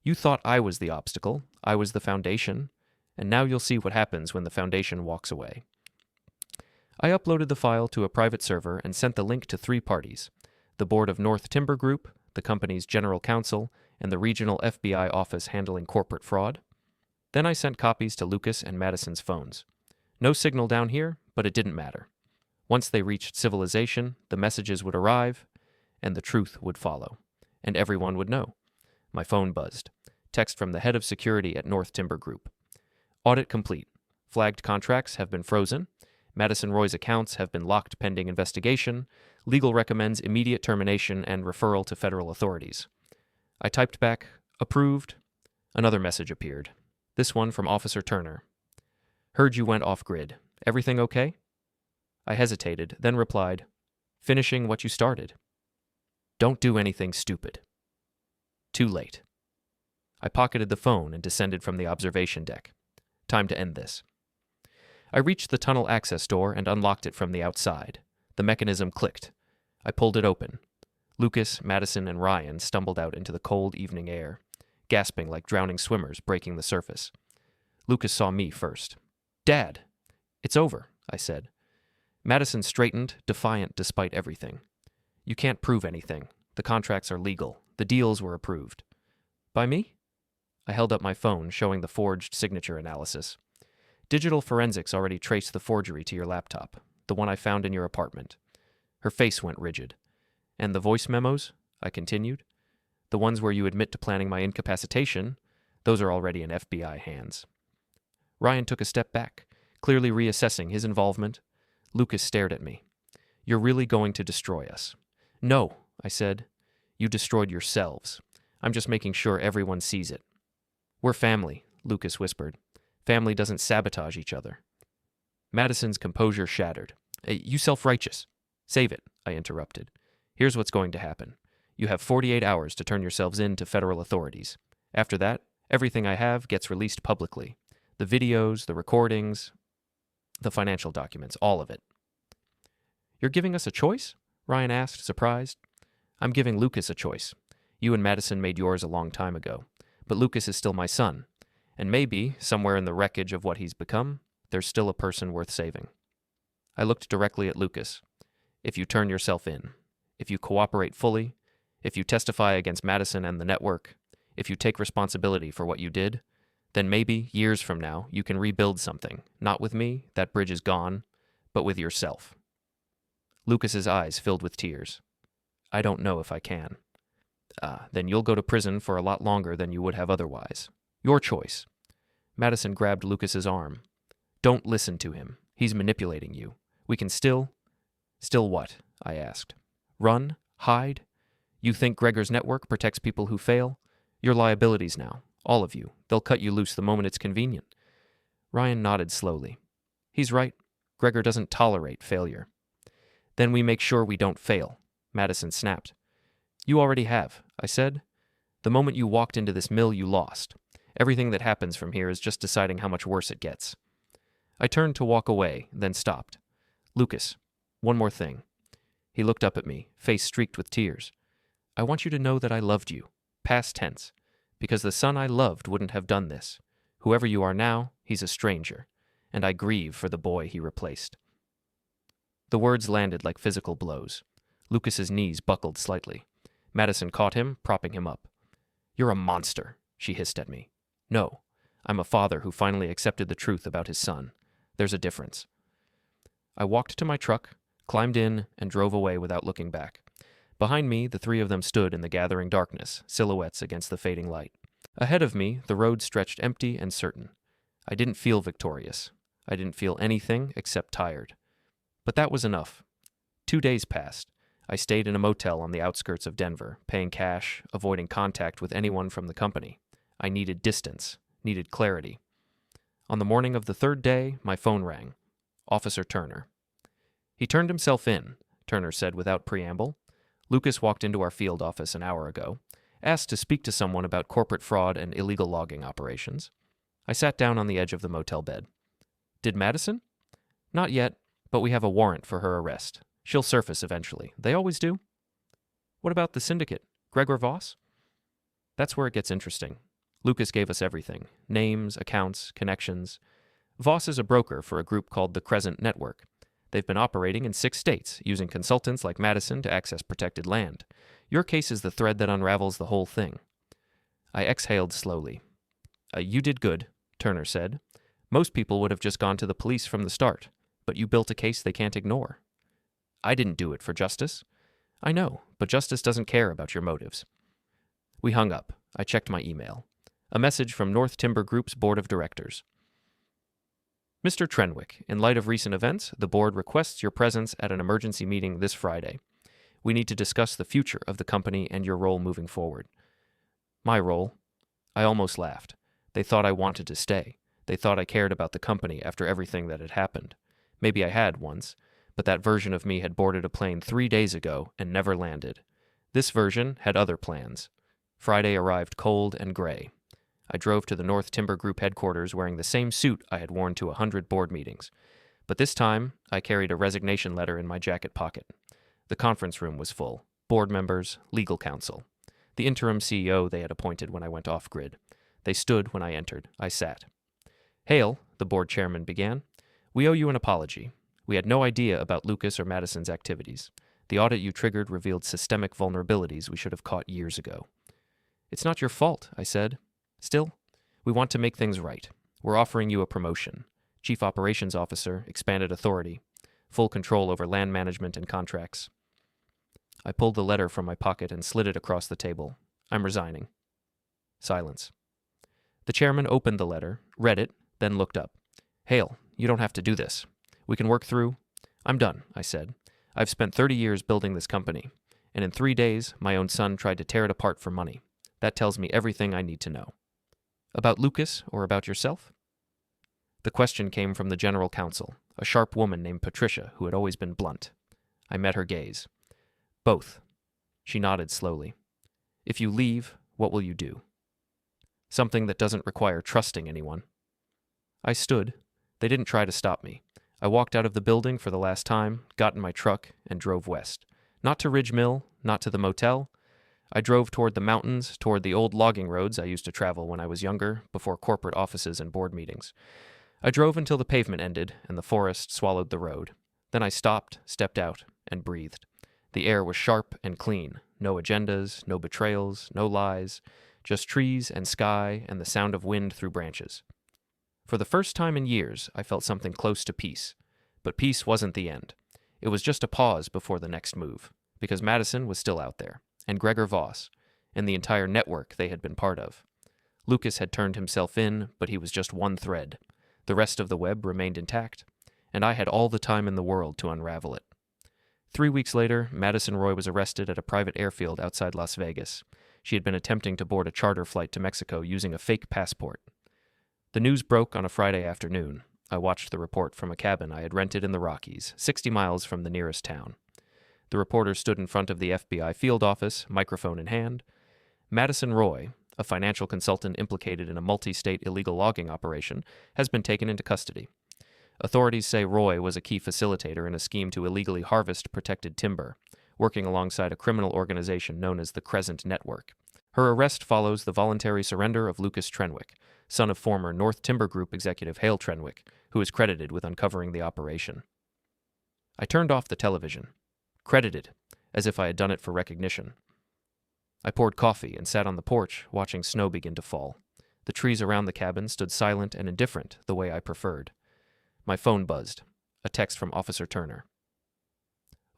You thought I was the obstacle, I was the foundation, and now you'll see what happens when the foundation walks away. I uploaded the file to a private server and sent the link to 3 parties, the board of North Timber Group, the company's general counsel, and the regional FBI office handling corporate fraud. Then I sent copies to Lucas and Madison's phones. No signal down here, but it didn't matter. Once they reached civilization, the messages would arrive, and the truth would follow. And everyone would know. My phone buzzed. Text from the head of security at North Timber Group. Audit complete. Flagged contracts have been frozen. Madison Roy's accounts have been locked pending investigation. Legal recommends immediate termination and referral to federal authorities. I typed back, approved. Another message appeared. This one from Officer Turner. Heard you went off-grid. Everything okay? I hesitated, then replied, finishing what you started. Don't do anything stupid. Too late. I pocketed the phone and descended from the observation deck. Time to end this. I reached the tunnel access door and unlocked it from the outside. The mechanism clicked. I pulled it open. Lucas, Madison, and Ryan stumbled out into the cold evening air, gasping like drowning swimmers breaking the surface. Lucas saw me first. Dad! It's over, I said. Madison straightened, defiant despite everything. You can't prove anything. The contracts are legal. The deals were approved. By me? I held up my phone, showing the forged signature analysis. Digital forensics already traced the forgery to your laptop, the one I found in your apartment. Her face went rigid. And the voice memos? I continued. The ones where you admit to planning my incapacitation, those are already in FBI hands. Ryan took a step back, clearly reassessing his involvement. Lucas stared at me. You're really going to destroy us. No, I said. You destroyed yourselves. I'm just making sure everyone sees it. We're family, Lucas whispered. Family doesn't sabotage each other. Madison's composure shattered. Hey, you self-righteous. Save it, I interrupted. Here's what's going to happen. You have 48 hours to turn yourselves in to federal authorities. After that, everything I have gets released publicly. The videos, the recordings, the financial documents, all of it. You're giving us a choice? Ryan asked, surprised. I'm giving Lucas a choice. You and Madison made yours a long time ago. But Lucas is still my son. And maybe, somewhere in the wreckage of what he's become, there's still a person worth saving. I looked directly at Lucas. If you turn yourself in, if you cooperate fully, if you testify against Madison and the network, if you take responsibility for what you did, then maybe, years from now, you can rebuild something. Not with me, that bridge is gone, but with yourself. Lucas's eyes filled with tears. I don't know if I can. Then you'll go to prison for a lot longer than you would have otherwise. Your choice. Madison grabbed Lucas's arm. Don't listen to him. He's manipulating you. We can still... Still what? I asked. Run? Hide? You think Gregor's network protects people who fail? You're liabilities now. All of you. They'll cut you loose the moment it's convenient. Ryan nodded slowly. He's right. Gregor doesn't tolerate failure. Then we make sure we don't fail. Madison snapped. You already have, I said. The moment you walked into this mill, you lost. Everything that happens from here is just deciding how much worse it gets. I turned to walk away, then stopped. Lucas, one more thing. He looked up at me, face streaked with tears. I want you to know that I loved you, past tense, because the son I loved wouldn't have done this. Whoever you are now, he's a stranger, and I grieve for the boy he replaced. The words landed like physical blows. Lucas's knees buckled slightly. Madison caught him, propping him up. You're a monster, she hissed at me. No, I'm a father who finally accepted the truth about his son. There's a difference. I walked to my truck, climbed in, and drove away without looking back. Behind me, the three of them stood in the gathering darkness, silhouettes against the fading light. Ahead of me, the road stretched empty and certain. I didn't feel victorious. I didn't feel anything except tired. But that was enough. 2 days passed. I stayed in a motel on the outskirts of Denver, paying cash, avoiding contact with anyone from the company. I needed distance, needed clarity. On the morning of the third day, my phone rang. Officer Turner. He turned himself in, Turner said without preamble. Lucas walked into our field office an hour ago, asked to speak to someone about corporate fraud and illegal logging operations. I sat down on the edge of the motel bed. Did Madison? Not yet, but we have a warrant for her arrest. She'll surface eventually. They always do. What about the syndicate? Gregor Voss? That's where it gets interesting. Lucas gave us everything. Names, accounts, connections. Voss is a broker for a group called the Crescent Network. They've been operating in 6 states, using consultants like Madison to access protected land. Your case is the thread that unravels the whole thing. I exhaled slowly. You did good. Turner said. Most people would have just gone to the police from the start, but you built a case they can't ignore. I didn't do it for justice. I know, but justice doesn't care about your motives. We hung up. I checked my email. A message from North Timber Group's board of directors. Mr. Trenwick, in light of recent events, the board requests your presence at an emergency meeting this Friday. We need to discuss the future of the company and your role moving forward. My role? I almost laughed. They thought I wanted to stay. They thought I cared about the company after everything that had happened. Maybe I had once, but that version of me had boarded a plane 3 days ago and never landed. This version had other plans. Friday arrived cold and gray. I drove to the North Timber Group headquarters wearing the same suit I had worn to 100 board meetings. But this time, I carried a resignation letter in my jacket pocket. The conference room was full. Board members, legal counsel. The interim CEO they had appointed when I went off-grid. They stood when I entered. I sat. Hale, the board chairman began, we owe you an apology. We had no idea about Lucas or Madison's activities. The audit you triggered revealed systemic vulnerabilities we should have caught years ago. It's not your fault, I said. Still, we want to make things right. We're offering you a promotion. Chief Operations Officer, expanded authority, full control over land management and contracts. I pulled the letter from my pocket and slid it across the table. I'm resigning. Silence. The chairman opened the letter, read it, then looked up. Hale, you don't have to do this. We can work through. I'm done, I said. I've spent 30 years building this company, and in 3 days, my own son tried to tear it apart for money. That tells me everything I need to know. About Lucas or about yourself? The question came from the general counsel, a sharp woman named Patricia who had always been blunt. I met her gaze. Both. She nodded slowly. If you leave, what will you do? Something that doesn't require trusting anyone. I stood. They didn't try to stop me. I walked out of the building for the last time, got in my truck, and drove west. Not to Ridge Mill, not to the motel. I drove toward the mountains, toward the old logging roads I used to travel when I was younger, before corporate offices and board meetings. I drove until the pavement ended and the forest swallowed the road. Then I stopped, stepped out, and breathed. The air was sharp and clean. No agendas, no betrayals, no lies. Just trees and sky and the sound of wind through branches. For the first time in years, I felt something close to peace. But peace wasn't the end. It was just a pause before the next move, because Madison was still out there, and Gregor Voss, and the entire network they had been part of. Lucas had turned himself in, but he was just one thread. The rest of the web remained intact, and I had all the time in the world to unravel it. 3 weeks later, Madison Roy was arrested at a private airfield outside Las Vegas. She had been attempting to board a charter flight to Mexico using a fake passport. The news broke on a Friday afternoon. I watched the report from a cabin I had rented in the Rockies, 60 miles from the nearest town. The reporter stood in front of the FBI field office, microphone in hand. Madison Roy, a financial consultant implicated in a multi-state illegal logging operation, has been taken into custody. Authorities say Roy was a key facilitator in a scheme to illegally harvest protected timber, working alongside a criminal organization known as the Crescent Network. Her arrest follows the voluntary surrender of Lucas Trenwick, son of former North Timber Group executive HALE Trenwick, who is credited with uncovering the operation. I turned off the television. Credited, as if I had done it for recognition. I poured coffee and sat on the porch, watching snow begin to fall. The trees around the cabin stood silent and indifferent, the way I preferred. My phone buzzed. A text from Officer Turner.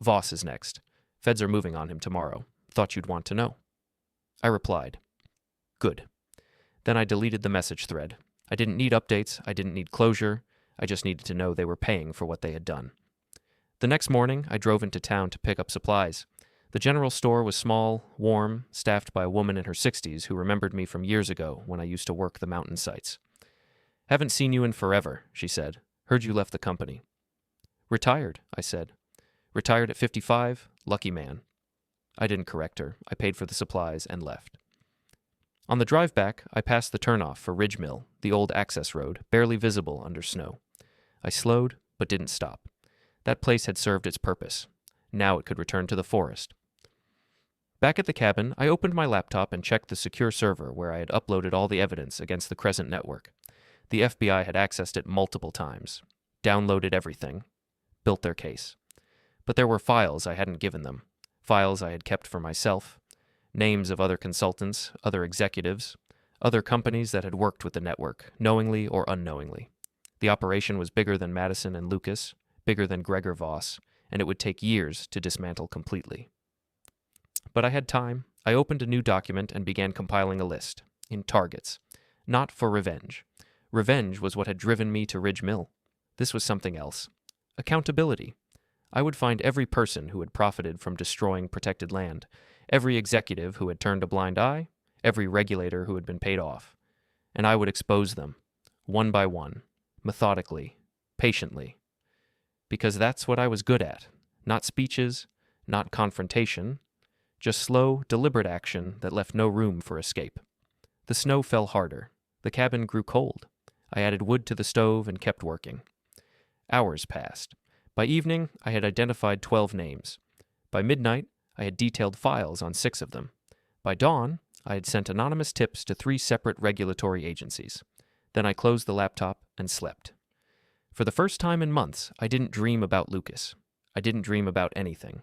Voss is next. Feds are moving on him tomorrow. Thought you'd want to know. I replied. Good. Then I deleted the message thread. I didn't need updates. I didn't need closure. I just needed to know they were paying for what they had done. The next morning, I drove into town to pick up supplies. The general store was small, warm, staffed by a woman in her 60s who remembered me from years ago when I used to work the mountain sites. Haven't seen you in forever, she said. Heard you left the company. Retired, I said. Retired at 55? Lucky man. I didn't correct her. I paid for the supplies and left. On the drive back, I passed the turnoff for Ridge Mill, the old access road, barely visible under snow. I slowed, but didn't stop. That place had served its purpose. Now it could return to the forest. Back at the cabin, I opened my laptop and checked the secure server where I had uploaded all the evidence against the Crescent Network. The FBI had accessed it multiple times, downloaded everything, built their case. But there were files I hadn't given them, files I had kept for myself, names of other consultants, other executives, other companies that had worked with the network, knowingly or unknowingly. The operation was bigger than Madison and Lucas, bigger than Gregor Voss, and it would take years to dismantle completely. But I had time. I opened a new document and began compiling a list, in targets. Not for revenge. Revenge was what had driven me to Ridge Mill. This was something else. Accountability. I would find every person who had profited from destroying protected land, every executive who had turned a blind eye, every regulator who had been paid off, and I would expose them, one by one, methodically, patiently, because that's what I was good at, not speeches, not confrontation, just slow, deliberate action that left no room for escape. The snow fell harder. The cabin grew cold. I added wood to the stove and kept working. Hours passed. By evening, I had identified 12 names. By midnight, I had detailed files on 6 of them. By dawn, I had sent anonymous tips to 3 separate regulatory agencies. Then I closed the laptop and slept. For the first time in months, I didn't dream about Lucas. I didn't dream about anything.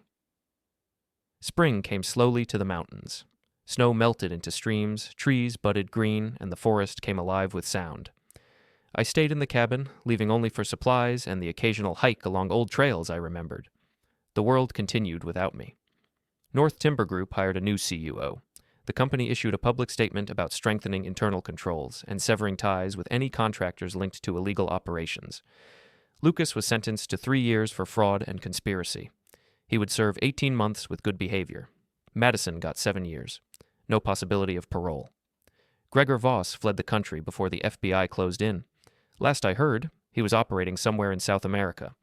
Spring came slowly to the mountains. Snow melted into streams, trees budded green, and the forest came alive with sound. I stayed in the cabin, leaving only for supplies and the occasional hike along old trails I remembered. The world continued without me. North Timber Group hired a new CUO. The company issued a public statement about strengthening internal controls and severing ties with any contractors linked to illegal operations. Lucas was sentenced to 3 years for fraud and conspiracy. He would serve 18 months with good behavior. Madison got 7 years. No possibility of parole. Gregor Voss fled the country before the FBI closed in. Last I heard, he was operating somewhere in South America,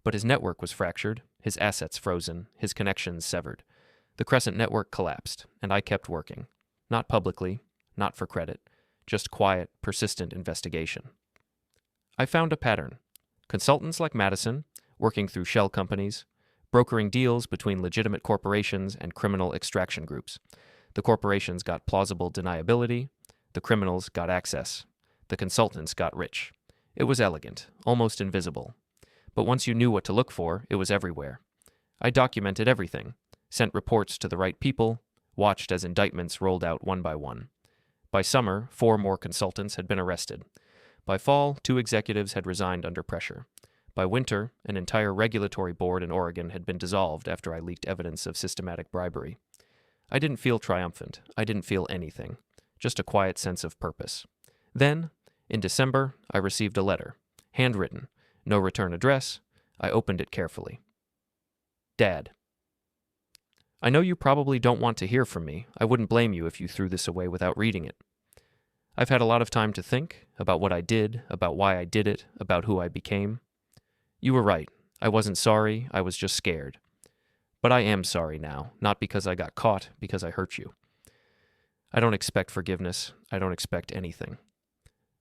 but his network was fractured, his assets frozen, his connections severed. The Crescent network collapsed, and I kept working. Not publicly, not for credit, just quiet, persistent investigation. I found a pattern. Consultants like Madison, working through shell companies, brokering deals between legitimate corporations and criminal extraction groups. The corporations got plausible deniability, the criminals got access, the consultants got rich. It was elegant, almost invisible. But once you knew what to look for, it was everywhere. I documented everything, sent reports to the right people, watched as indictments rolled out one by one. By summer, 4 more consultants had been arrested. By fall, 2 executives had resigned under pressure. By winter, an entire regulatory board in Oregon had been dissolved after I leaked evidence of systematic bribery. I didn't feel triumphant. I didn't feel anything. Just a quiet sense of purpose. Then, in December, I received a letter, handwritten, no return address. I opened it carefully. Dad. I know you probably don't want to hear from me. I wouldn't blame you if you threw this away without reading it. I've had a lot of time to think about what I did, about why I did it, about who I became. You were right. I wasn't sorry. I was just scared. But I am sorry now, not because I got caught, because I hurt you. I don't expect forgiveness. I don't expect anything.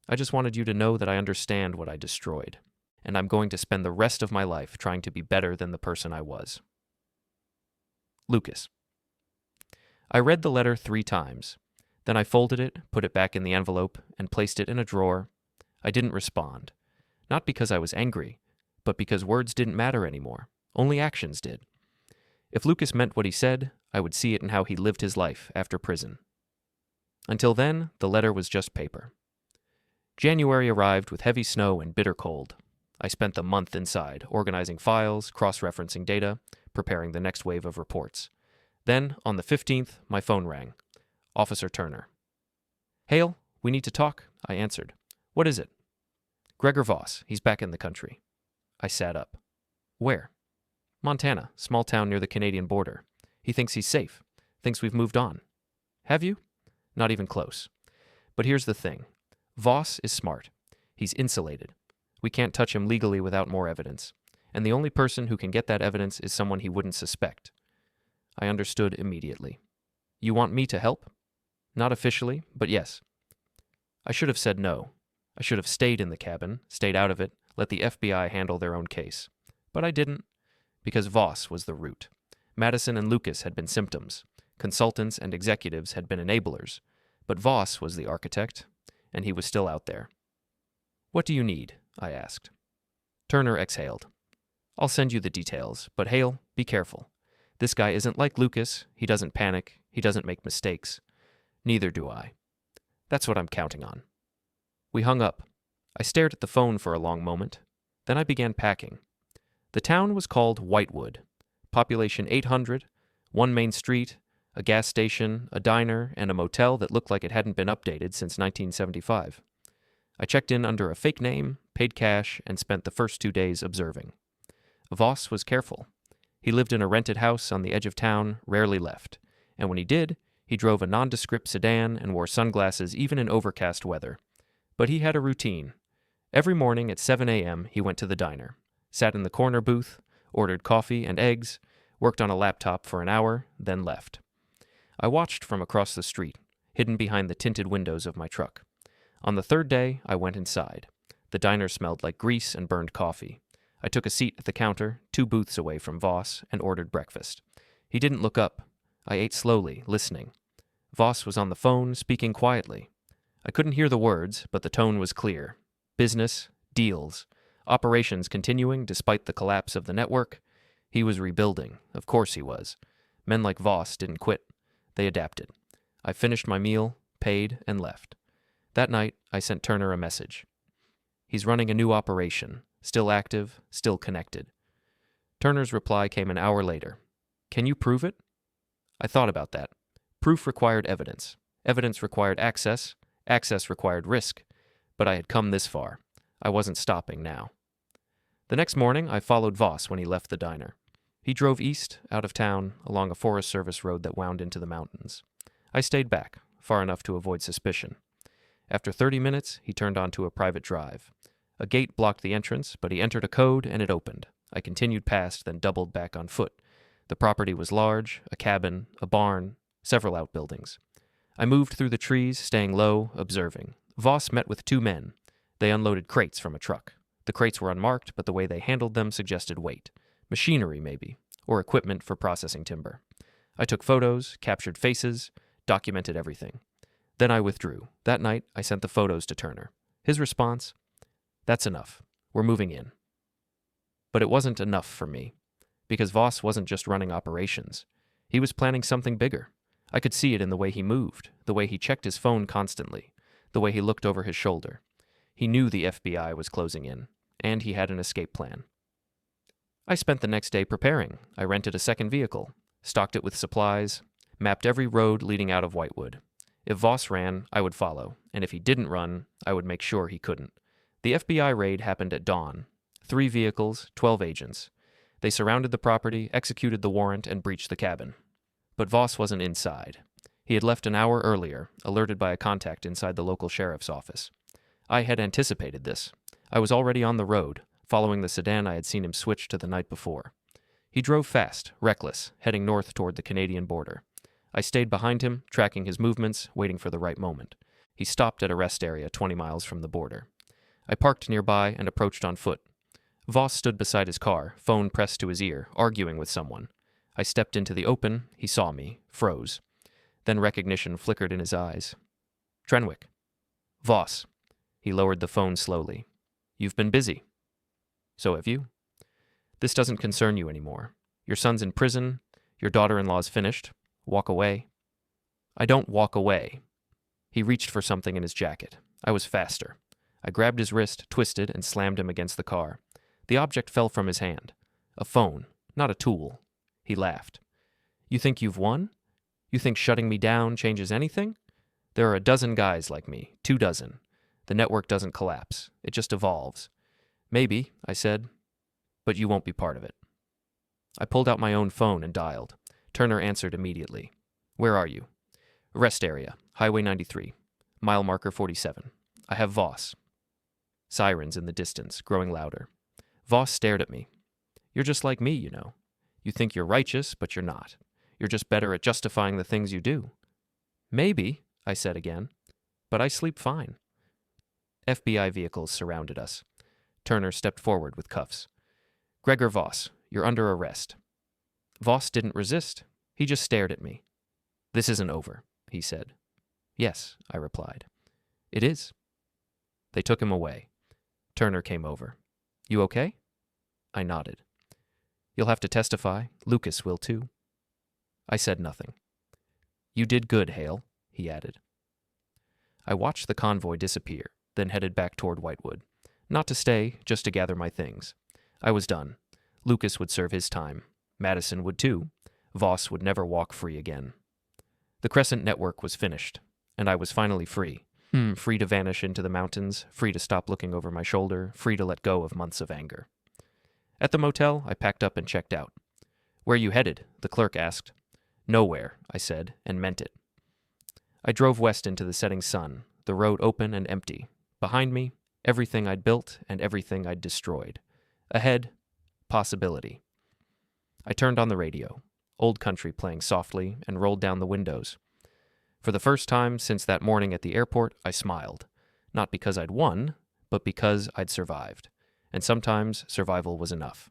I just wanted you to know that I understand what I destroyed, and I'm going to spend the rest of my life trying to be better than the person I was. Lucas. I read the letter 3 times. Then I folded it, put it back in the envelope, and placed it in a drawer. I didn't respond. Not because I was angry, but because words didn't matter anymore. Only actions did. If Lucas meant what he said, I would see it in how he lived his life after prison. Until then, the letter was just paper. January arrived with heavy snow and bitter cold. I spent the month inside, organizing files, cross-referencing data, preparing the next wave of reports. Then, on the 15th, my phone rang. Officer Turner. Hale, we need to talk, I answered. What is it? Gregor Voss. He's back in the country. I sat up. Where? Montana, small town near the Canadian border. He thinks he's safe. Thinks we've moved on. Have you? Not even close. But here's the thing. Voss is smart. He's insulated. We can't touch him legally without more evidence. And the only person who can get that evidence is someone he wouldn't suspect. I understood immediately. You want me to help? Not officially, but yes. I should have said no. I should have stayed in the cabin, stayed out of it, let the FBI handle their own case. But I didn't, because Voss was the root. Madison and Lucas had been symptoms. Consultants and executives had been enablers. But Voss was the architect, and he was still out there. What do you need? I asked. Turner exhaled. I'll send you the details, but Hale, be careful. This guy isn't like Lucas. He doesn't panic. He doesn't make mistakes. Neither do I. That's what I'm counting on. We hung up. I stared at the phone for a long moment. Then I began packing. The town was called Whitewood. Population 800, one main street, a gas station, a diner, and a motel that looked like it hadn't been updated since 1975. I checked in under a fake name, paid cash, and spent the first 2 days observing. Voss was careful. He lived in a rented house on the edge of town, rarely left, and when he did, he drove a nondescript sedan and wore sunglasses even in overcast weather. But he had a routine. Every morning at 7 a.m. he went to the diner, sat in the corner booth, ordered coffee and eggs, worked on a laptop for an hour, then left. I watched from across the street, hidden behind the tinted windows of my truck. On the third day, I went inside. The diner smelled like grease and burned coffee. I took a seat at the counter, 2 booths away from Voss, and ordered breakfast. He didn't look up. I ate slowly, listening. Voss was on the phone, speaking quietly. I couldn't hear the words, but the tone was clear. Business, deals, operations continuing despite the collapse of the network. He was rebuilding. Of course he was. Men like Voss didn't quit. They adapted. I finished my meal, paid, and left. That night, I sent Turner a message. He's running a new operation, still active, still connected. Turner's reply came an hour later. Can you prove it? I thought about that. Proof required evidence. Evidence required access. Access required risk. But I had come this far. I wasn't stopping now. The next morning, I followed Voss when he left the diner. He drove east, out of town, along a Forest Service road that wound into the mountains. I stayed back, far enough to avoid suspicion. After 30 minutes, he turned onto a private drive. A gate blocked the entrance, but he entered a code and it opened. I continued past, then doubled back on foot. The property was large, a cabin, a barn, several outbuildings. I moved through the trees, staying low, observing. Voss met with 2 men. They unloaded crates from a truck. The crates were unmarked, but the way they handled them suggested weight. Machinery, maybe, or equipment for processing timber. I took photos, captured faces, documented everything. Then I withdrew. That night, I sent the photos to Turner. His response? That's enough. We're moving in. But it wasn't enough for me, because Voss wasn't just running operations. He was planning something bigger. I could see it in the way he moved, the way he checked his phone constantly, the way he looked over his shoulder. He knew the FBI was closing in, and he had an escape plan. I spent the next day preparing. I rented a second vehicle, stocked it with supplies, mapped every road leading out of Whitewood. If Voss ran, I would follow, and if he didn't run, I would make sure he couldn't. The FBI raid happened at dawn. 3 vehicles, 12 agents. They surrounded the property, executed the warrant, and breached the cabin. But Voss wasn't inside. He had left an hour earlier, alerted by a contact inside the local sheriff's office. I had anticipated this. I was already on the road, following the sedan I had seen him switch to the night before. He drove fast, reckless, heading north toward the Canadian border. I stayed behind him, tracking his movements, waiting for the right moment. He stopped at a rest area 20 miles from the border. I parked nearby and approached on foot. Voss stood beside his car, phone pressed to his ear, arguing with someone. I stepped into the open, he saw me, froze. Then recognition flickered in his eyes. Trenwick. Voss. He lowered the phone slowly. You've been busy. So have you. This doesn't concern you anymore. Your son's in prison. Your daughter-in-law's finished. Walk away. I don't walk away. He reached for something in his jacket. I was faster. I grabbed his wrist, twisted, and slammed him against the car. The object fell from his hand. A phone, not a tool. He laughed. You think you've won? You think shutting me down changes anything? There are a dozen guys like me, 2 dozen. The network doesn't collapse. It just evolves. Maybe, I said, but you won't be part of it. I pulled out my own phone and dialed. Turner answered immediately. Where are you? Rest area, Highway 93, mile marker 47. I have Voss. Sirens in the distance, growing louder. Voss stared at me. You're just like me, you know. You think you're righteous, but you're not. You're just better at justifying the things you do. Maybe, I said again, but I sleep fine. FBI vehicles surrounded us. Turner stepped forward with cuffs. Gregor Voss, you're under arrest. Voss didn't resist. He just stared at me. This isn't over, he said. Yes, I replied. It is. They took him away. Turner came over. You okay? I nodded. You'll have to testify. Lucas will too. I said nothing. You did good, Hale, he added. I watched the convoy disappear, then headed back toward Whitewood. Not to stay, just to gather my things. I was done. Lucas would serve his time. Madison would too. Voss would never walk free again. The Crescent network was finished, and I was finally free. Free to vanish into the mountains, free to stop looking over my shoulder, free to let go of months of anger. At the motel, I packed up and checked out. "Where you headed?" the clerk asked. "Nowhere," I said, and meant it. I drove west into the setting sun, the road open and empty. Behind me, everything I'd built and everything I'd destroyed. Ahead, possibility. I turned on the radio, old country playing softly, and rolled down the windows. For the first time since that morning at the airport, I smiled. Not because I'd won, but because I'd survived. And sometimes survival was enough.